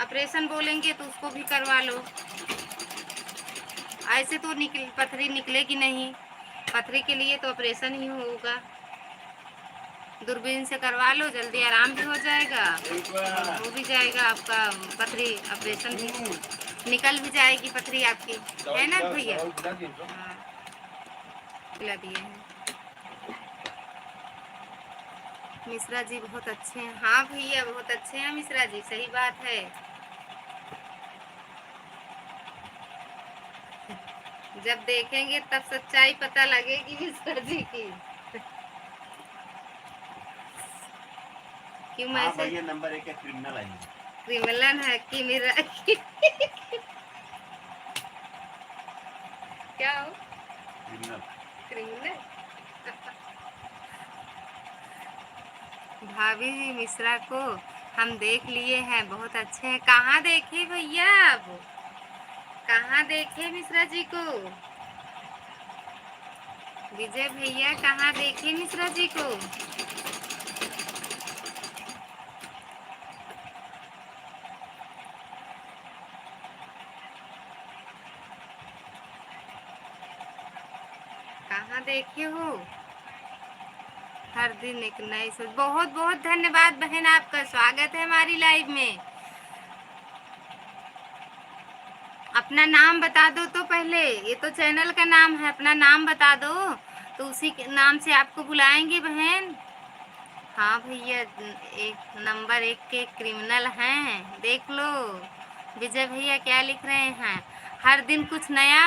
ऑपरेशन बोलेंगे तो उसको भी करवा लो। ऐसे तो पथरी निकलेगी नहीं, पथरी के लिए तो ऑपरेशन ही होगा। दूरबीन से करवा लो, जल्दी आराम भी हो जाएगा, हो भी जाएगा आपका पथरी, ऑपरेशन भी निकल भी जाएगी पथरी आपकी, है ना भैया? हाँ, खिला दिए हैं। मिश्रा जी बहुत अच्छे हैं। हाँ भैया बहुत अच्छे हैं मिश्रा जी, सही बात है। जब देखेंगे तब सच्चाई पता लगेगी मिश्रा जी की। क्यों हाँ मैसेज भैया नंबर 1 क्रिमिनल आई है। क्रिमिनल है कि मेरा क्या हो क्रिमिनल। क्रिमिनल। भाभी जी मिश्रा को हम देख लिए हैं, बहुत अच्छे हैं। कहाँ देखे भैया आप, कहाँ देखे मिश्रा जी को? विजय भैया कहाँ देखे मिश्रा जी को? कहाँ देखे हो? हर दिन एक नई सोच। बहुत बहुत धन्यवाद बहन, आपका स्वागत है हमारी लाइव में। अपना नाम बता दो तो पहले, ये तो चैनल का नाम है, अपना नाम बता दो तो उसी के नाम से आपको बुलाएंगे बहन। हाँ भैया, एक नंबर 1 के क्रिमिनल हैं, देख लो। विजय भैया क्या लिख रहे हैं, हर दिन कुछ नया।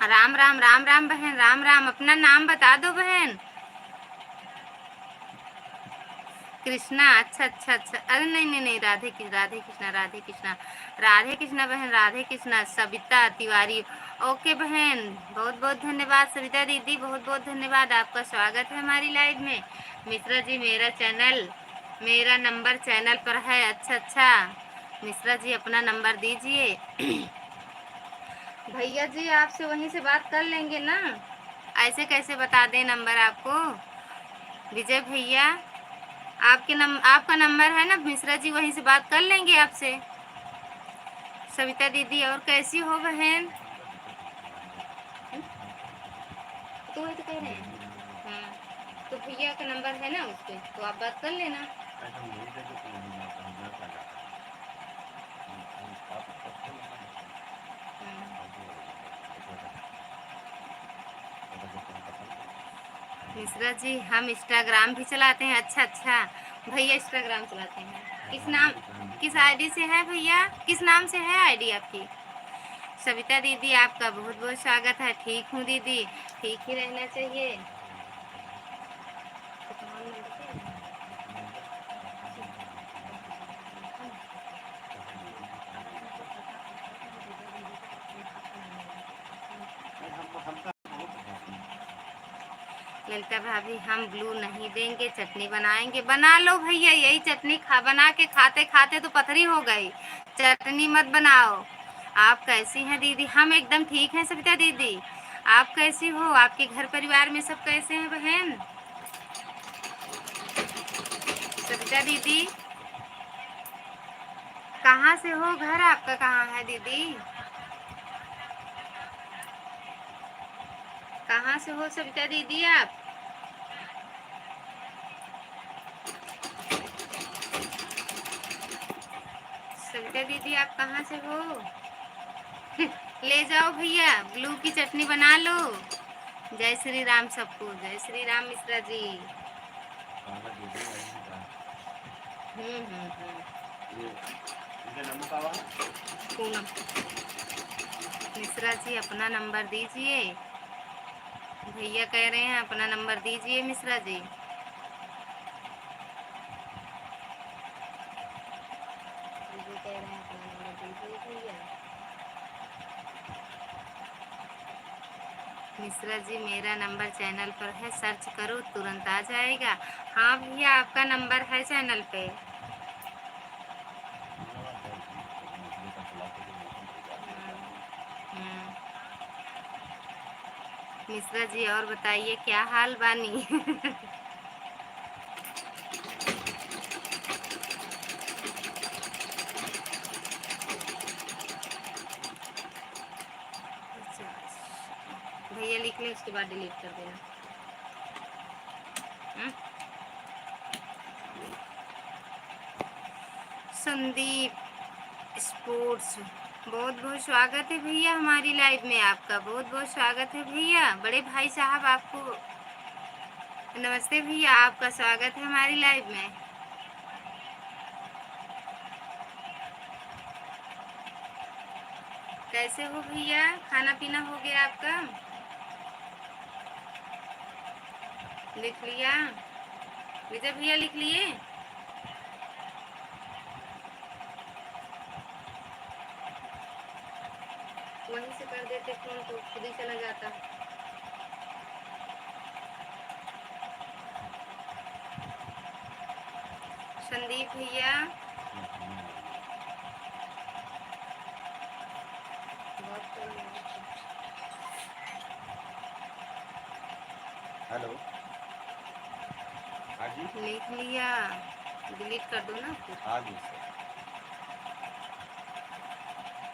राम राम राम राम बहन, राम राम। अपना नाम बता दो बहन। कृष्णा, अच्छा अच्छा अच्छा। अरे नहीं नहीं नहीं, राधे कृष्णा राधे कृष्णा राधे कृष्णा राधे कृष्णा बहन, राधे कृष्णा। सविता तिवारी, ओके बहन, बहुत बहुत धन्यवाद सविता दीदी, बहुत बहुत धन्यवाद। आपका स्वागत है हमारी लाइव में। मिश्रा जी मेरा चैनल, मेरा नंबर चैनल पर है। अच्छा अच्छा मिश्रा जी अपना नंबर दीजिए। भैया जी आपसे वहीं से बात कर लेंगे ना, ऐसे कैसे बता दें नंबर आपको? विजय भैया आपका नंबर है ना मिश्रा जी, वहीं से बात कर लेंगे आपसे। सविता दीदी और कैसी हो बहन? तो वही तो कह रहे हैं। हाँ तो भैया का नंबर है ना उस पर, तो आप बात कर लेना। मिश्रा जी हम इंस्टाग्राम भी चलाते हैं। अच्छा अच्छा भैया इंस्टाग्राम चलाते हैं, किस नाम, किस आईडी से है भैया, किस नाम से है आईडी आपकी? सविता दीदी आपका बहुत बहुत स्वागत है। ठीक हूँ दीदी, ठीक ही रहना चाहिए। ललिता भाभी हम ब्लू नहीं देंगे, चटनी बनाएंगे। बना लो भैया, यही चटनी बना के खाते खाते तो पथरी हो गई। चटनी मत बनाओ। आप कैसी हैं दीदी? हम एकदम ठीक हैं सविता दीदी, आप कैसी हो? आपके घर परिवार में सब कैसे हैं बहन? सविता दीदी कहाँ से हो, घर आपका कहाँ है दीदी? कहाँ से हो सविता दीदी आप? सविता दीदी आप कहाँ से हो? ले जाओ भैया, ब्लू की चटनी बना लो। जय श्री राम सबको, जय श्री राम मिश्रा जी। पूनम मिश्रा जी अपना नंबर दीजिए। भैया कह रहे हैं अपना नंबर दीजिए मिश्रा जी। दीदी कह रहे हैं अपना नंबर दीजिए भैया। मिश्रा जी मेरा नंबर चैनल पर है, सर्च करो तुरंत आ जाएगा। हाँ भैया आपका नंबर है चैनल पे। हम्म, मिश्रा जी और बताइए क्या हाल बानी? भैया लिख लें उसके बाद डिलीट कर देना। हम्म? संदीप स्पोर्ट्स, बहुत बहुत स्वागत है भैया हमारी लाइव में, आपका बहुत बहुत स्वागत है भैया। बड़े भाई साहब आपको नमस्ते भैया, आपका स्वागत है हमारी लाइव में। कैसे हो भैया? खाना पीना हो गया आपका? लिख लिया? विजय भैया लिख लिए? वहीं से कर देते फोन तो खुद ही चला जाता। संदीप भैया हेलो। हाँ जी। लिख लिया? डिलीट कर दो ना फिर। हाँ जी सर।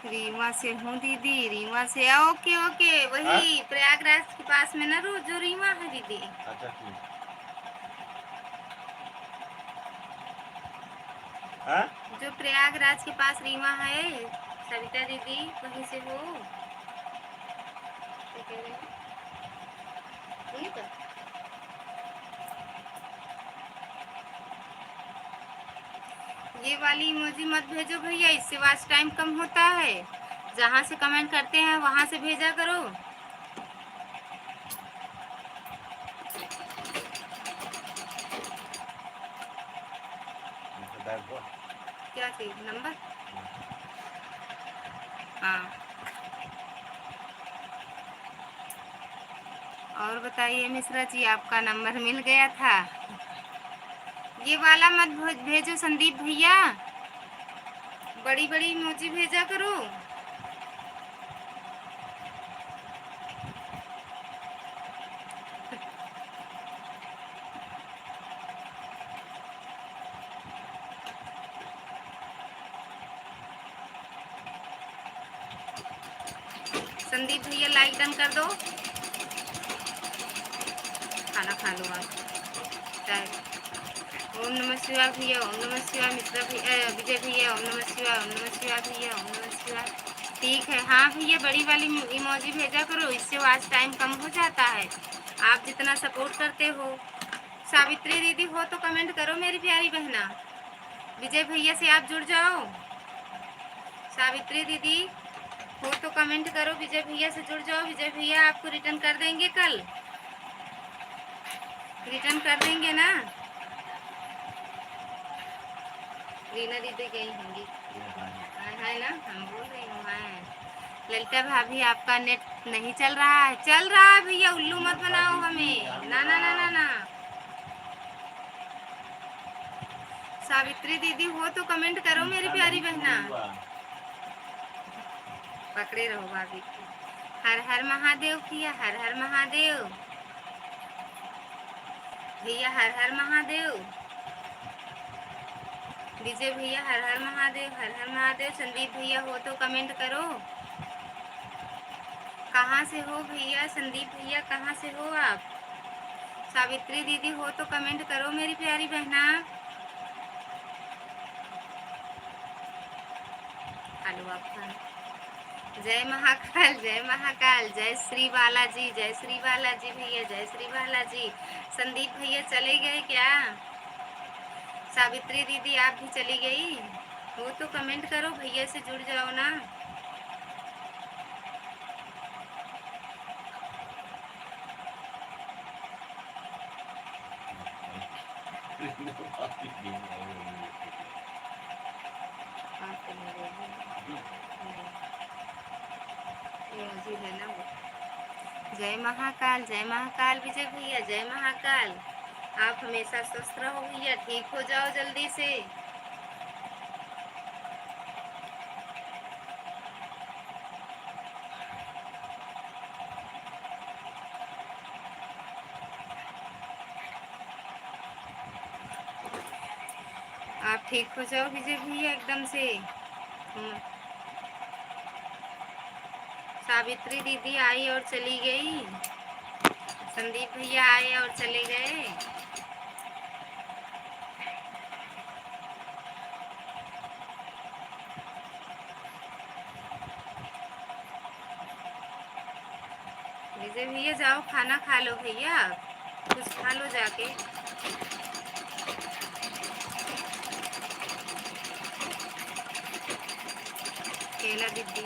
रीवा से हूँ दीदी, रीवा से। ओके ओके, वही प्रयागराज के पास में ना रोज जो रीवा है दीदी। अच्छा ठीक। हाँ? जो प्रयागराज के पास रीवा है, सविता दीदी वहीं से हो। क्या कह रहे हैं? वहीं पर? ये वाली इमोजी मत भेजो भैया, इससे वॉच टाइम कम होता है। जहाँ से कमेंट करते हैं वहाँ से भेजा करो। क्या चीज? नंबर? हाँ। और बताइए मिश्रा जी, आपका नंबर मिल गया था। ये वाला मत भेजो संदीप भैया, बड़ी बड़ी इमोजी भेजा करो। संदीप भैया लाइक डन कर दो। खाना खा लो आप। चाय। ओम नमः शिवाय भैया, ओम नमः शिवाय मिश्रा भैया, विजय भैया, ओम नमः शिवाय, ओम नमः शिवाय भैया, ओम नमः शिवाय। ठीक है। हाँ भैया, बड़ी वाली इमोजी भेजा करो, इससे वॉच टाइम कम हो जाता है। आप जितना सपोर्ट करते हो। सावित्री दीदी हो तो कमेंट करो मेरी प्यारी बहना। विजय भैया से आप जुड़ जाओ। सावित्री दीदी हो तो कमेंट करो, विजय भैया से जुड़ जाओ। विजय भैया आपको रिटर्न कर देंगे, कल रिटर्न कर देंगे ना। रीना दीदी गई होंगी है ना, हम बोल रही हूँ। हाँ ललिता भाभी, आपका नेट नहीं चल रहा है? चल रहा है भैया, उल्लू मत बनाओ हमें। ना ना ना ना ना। सावित्री दीदी हो तो कमेंट करो मेरी प्यारी बहना। पकड़े रहो भाभी। हर हर महादेव किया, हर हर महादेव भैया, हर हर महादेव। विजय भैया हर हर महादेव, हर हर महादेव। संदीप भैया हो तो कमेंट करो। कहाँ से हो भैया? संदीप भैया कहाँ से हो आप? सावित्री दीदी हो तो कमेंट करो मेरी प्यारी बहना। हेलो आप खाना। जय महाकाल, जय महाकाल, जय श्री बालाजी, जय श्री बालाजी भैया, जय श्री बालाजी। संदीप भैया चले गए क्या? सावित्री दीदी आप भी चली गई? हो तो कमेंट करो, भैया से जुड़ जाओ ना। है ना वो। जय महाकाल, जय महाकाल विजय भैया, जय महाकाल। आप हमेशा स्वस्थ रहो भैया, ठीक हो जाओ जल्दी से। आप ठीक हो जाओ विजय भैया एकदम से। सावित्री दीदी आई और चली गई। संदीप भैया आए और चले गए। विजय भैया जाओ खाना खा लो भैया। कुछ खा लो जाके। केला दीदी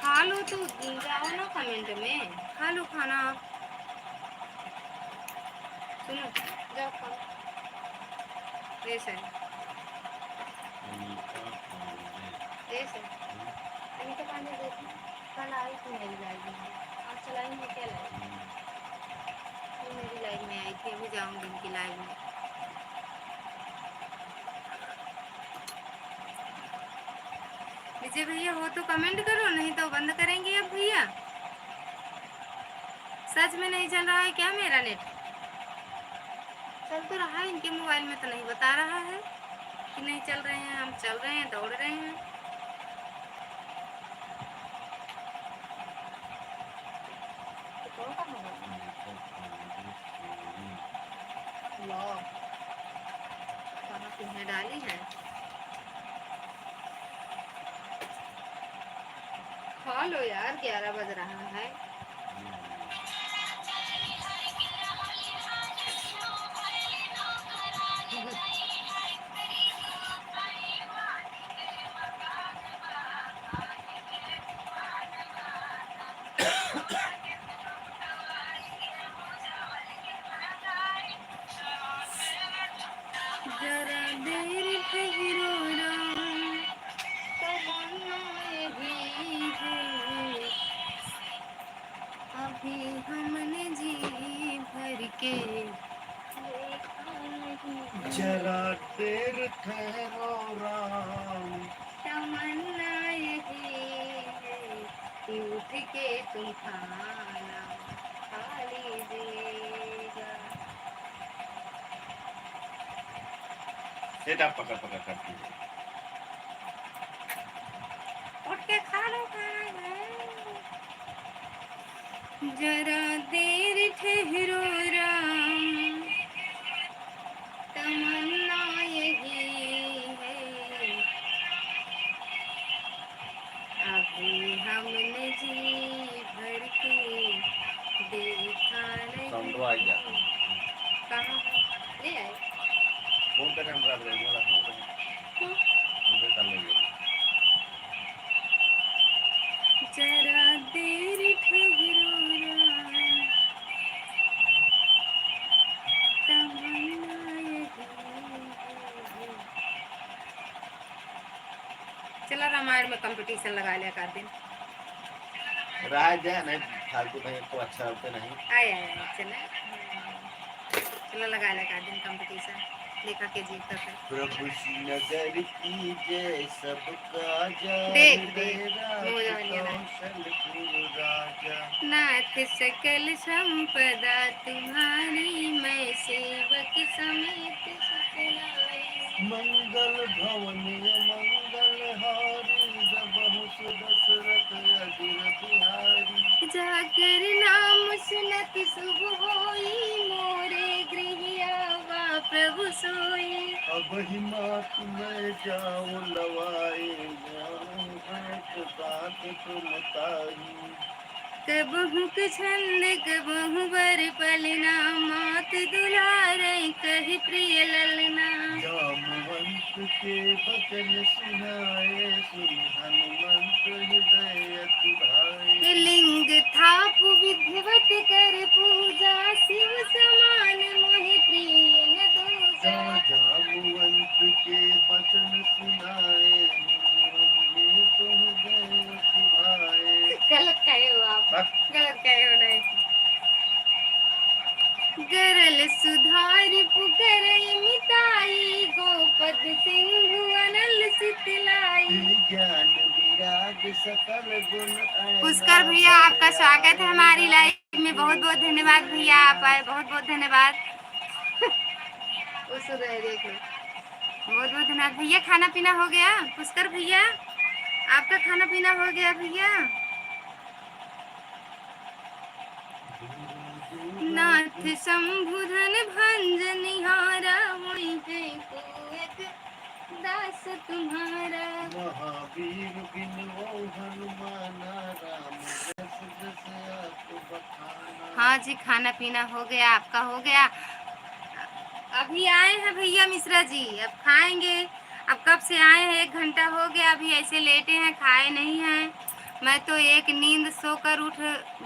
खा लो तो जाओ ना कमेंट में, खा लो खाना आप। सुनो जाओ खाओ। ऐसा है ऐसा अनीता पानी देखी कल आई थी मेरी लाइफ में, आज चलाई में क्या लाई वो मेरी लाइफ में आई थी, अभी जाऊंगी उनकी लाइफ में। विजय भैया हो तो कमेंट करो, नहीं तो बंद करेंगे अब भैया। सच में नहीं चल रहा है क्या मेरा नेट? चल तो रहा है, इनके मोबाइल में तो नहीं बता रहा है कि नहीं चल रहे हैं। हम चल रहे हैं, दौड़ रहे हैं। तो कौन सा मोबाइल? लो कहाँ तुम्हें डाली है? खा लो यार, 11 बज रहा है। जरा देर ठहरो राम, तमन्ना यही है, अभी हमने जी भर के देखा नहीं। जरा देर ठहरो राम, तमन्ना यही है कि उठ के तुम खाना खा लीजिएगा। सेट आप पकड़ पकड़ करती है। उठ के खा लो खाना। जरा देर ठहरो राम, तमन्ना यही है, अभी हमने जी भर के देखा साउंड नहीं। आ गया। कहाँ ले आए? फोन कर हम रात में बोला फोन कर क्यों? उनसे कर लेंगे। जरा देर ठहरो राम, तमन्ना यही है। चलो रामायण में कंपटीशन लगा लिया कर दिन। रह जाए नहीं फालतू नहीं तो अच्छा होते नहीं। आए आए आए, चलो चलो लगा लिया कर दिन कंपटीशन, देखा के जीतता है। प्रभु श्री नगर कीजे सबका देख जान देख मोजा वाली ना। कौशलपुर राजा। नाथ सकल संपदा तुम्हारी, मैं सेवक समेत सुखलाए। मंगल भवन मंगल हारी, जबहु दशरथ अजिर बिहारी। जाकर नाम सुनत शुभ होई, मोरे गृह आवा प्रभु सोई। अब ही मात मैं जाऊं लवाए, जाऊं एक बात तुम तारी। कबहु छंद कबहु बर पलना, मात दुलारे कहि प्रिय ललना। जामवंत के बचन सुनाए, सुन हनुमंत हृदय अति भाए। लिंग थाप विधिवत कर पूजा, शिव समान मोहि प्रिय न दूजा। जामवंत के बचन सुनाए, तो हृदय अति भाए। गलत कहे हो आप, बस गलत कहे हो नहीं। गरल सुधार पुकर मिताई, गोपद सिंधु अनल सितलाई। ज्ञान विराग सकल गुण ऐना। पुष्कर भैया आपका स्वागत है हमारी लाइफ में, बहुत बहुत धन्यवाद भैया, आप आए, बहुत बहुत धन्यवाद। उस देख लो, बहुत बहुत धन्यवाद भैया। खाना पीना हो गया? पुष्कर भैया आपका खाना पीना हो गया भैया? नाथ शंभुधन भंज निहारा, वही है कुएक दास तुम्हारा। महावीर बिन वो हनुमाना, राम जस जस आप बखाना। हाँ जी, खाना पीना हो गया, आपका हो गया? अभी आए हैं भैया मिश्रा जी, अब खाएंगे। अब कब से आए हैं, 1 घंटा हो गया, अभी ऐसे लेटे हैं, खाए नहीं हैं। मैं तो एक नींद सोकर उठ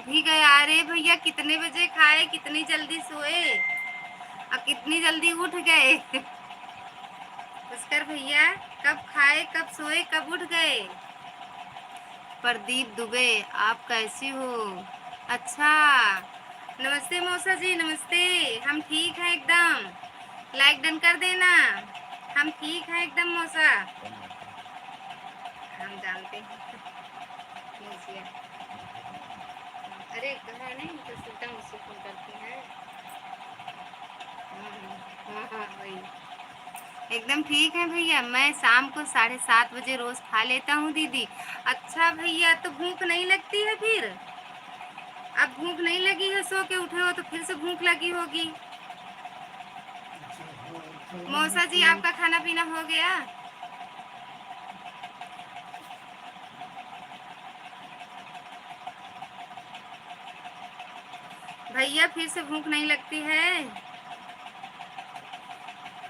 भी गया। अरे भैया कितने बजे खाए, कितनी जल्दी सोए और कितनी जल्दी उठ गए। पुष्कर भैया कब खाए, कब सोए, कब उठ गए? प्रदीप दुबे, आप कैसी हो? अच्छा, नमस्ते मौसा जी, नमस्ते। हम ठीक हैं एकदम, लाइक डन कर देना। हम ठीक हैं एकदम मौसा, हम जानते हैं। नमस्ते। अरे कहा नहीं तो सीता मुझसे फोन करती है। हाँ हाँ वही, एकदम ठीक है भैया। मैं शाम को 7:30 बजे रोज खा लेता हूँ दीदी। अच्छा भैया, तो भूख नहीं लगती है फिर? अब भूख नहीं लगी है, सो के उठे हो तो फिर से भूख लगी होगी। मौसा जी आपका खाना पीना हो गया? भैया फिर से भूख नहीं लगती है?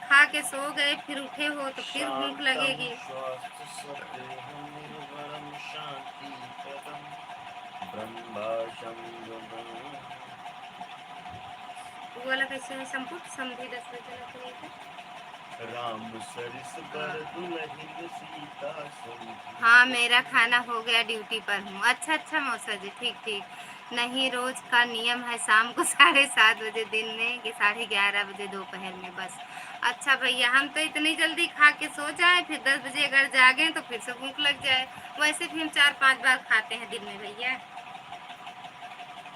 खा के सो गए फिर उठे हो तो फिर भूख लगेगी। वो वाला कैसे है? संपुट समझी 10 बजे राम सरिस बर दुलहिन सीता सम। हाँ, मेरा खाना हो गया, ड्यूटी पर हूँ। अच्छा अच्छा मौसा जी, ठीक ठीक। नहीं, रोज का नियम है शाम को 7:30 बजे दिन में, कि 11:30 बजे दोपहर में बस। अच्छा भैया, हम तो इतनी जल्दी खा के सो जाए, फिर 10 बजे अगर जागें तो फिर से भूख लग जाए। वैसे भी हम 4-5 बार खाते हैं दिन में भैया।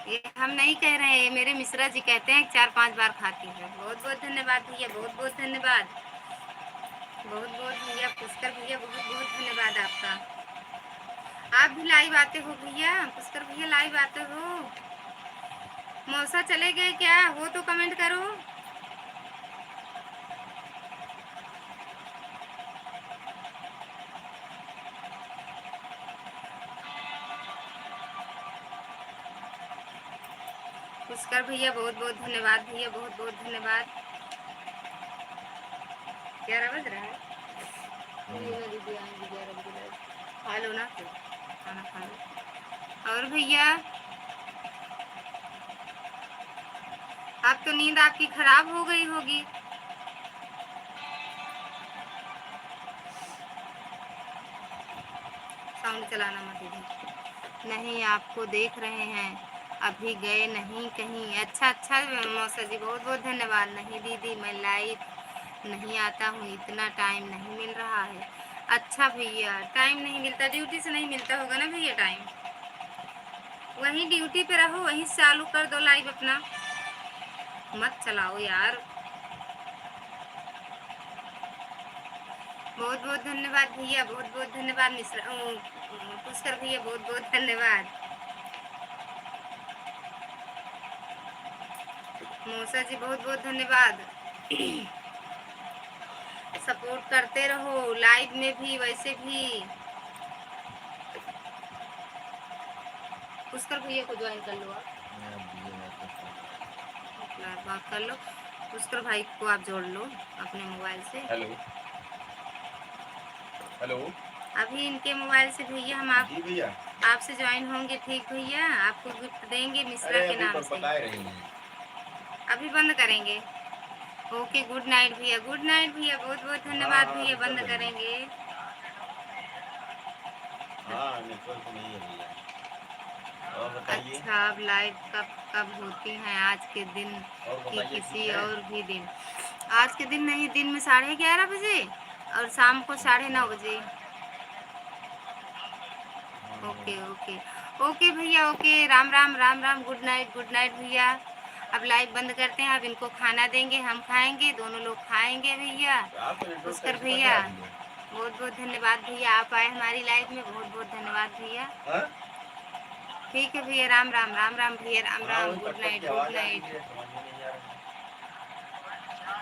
ये हम नहीं कह रहे हैं, मेरे मिश्रा जी कहते हैं 4-5 बार खाती है। बहुत बहुत धन्यवाद भैया, बहुत बहुत धन्यवाद। बहुत बहुत भैया, पुष्कर भैया बहुत बहुत धन्यवाद आपका। आप भी लाइव आते हो भैया, पुष्कर भैया लाइव आते हो? मौसा चले गए क्या? हो तो कमेंट करो। पुष्कर भैया बहुत बहुत धन्यवाद भैया, बहुत बहुत धन्यवाद। 11 बज रहा है। दीदी आएंगी 11 बजे। खा लो ना फिर, खाना खा लो। और भैया, अब तो नींद आपकी खराब हो गई होगी। साउंड चलाना मत इधर। नहीं, आपको देख रहे हैं, अभी गए नहीं कहीं। अच्छा अच्छा मौसा जी, बहुत बहुत धन्यवाद। नहीं दीदी, मैं लाइव नहीं आता हूँ, इतना टाइम नहीं मिल रहा है। अच्छा भैया, टाइम नहीं मिलता, ड्यूटी से नहीं मिलता होगा ना भैया टाइम? वहीं ड्यूटी पे रहो, वहीं से चालू कर दो लाइव अपना, मत चलाओ यार। बहुत बहुत धन्यवाद भैया, बहुत बहुत धन्यवाद। मिश्रा पुष्कर भैया बहुत बहुत धन्यवाद। मौसा जी बहुत बहुत धन्यवाद। सपोर्ट करते रहो, लाइव में भी वैसे भी। पुष्कर भैया को ज्वाइन कर लो आप, बात कर लो। पुष्कर भाई को आप जोड़ लो अपने मोबाइल से। Hello hello. अभी इनके मोबाइल से भैया हम आप जी भैया, आपसे ज्वाइन होंगे, ठीक भैया? आपको गिफ्ट देंगे मिश्रा अरे के अभी नाम से। बकाए रही हैं। अभी बंद करेंगे? ओके, गुड नाइट भैया, गुड नाइट भैया, बहुत बहुत हाँ धन्यवाद हाँ, भैया, अभी कर बंद देंगे। करेंगे। हाँ, नेटवर्क नहीं है भैया। और बताइए। अच्छा, अब लाइव कब कब होती हैं? आज के दिन और कि बताइए, किसी ठीक है। और भी दिन? आज के दिन नहीं, दिन में 11:30 बजे और शाम को 9:30 बजे। ओके ओके ओके भैया, okay. Ram Ram Ram Ram, good night भैया। अब लाइव बंद करते हैं, अब इनको खाना देंगे, हम खाएंगे, दोनों लोग खाएंगे भैया। तो आपका नेटवर्क पुष्कर कैसे पड़ रहा भैया है भैया? बहुत बहुत धन्यवाद भैया, आप आए हमारी लाइफ में, बहुत बहुत धन्यवाद भैया। हाँ? ठीक है भैया, राम राम राम राम भैया, राम हाँ, राम, वही कट कट की गुड आवाज आ रही नाइट। है, समझ में नहीं आ रहा है।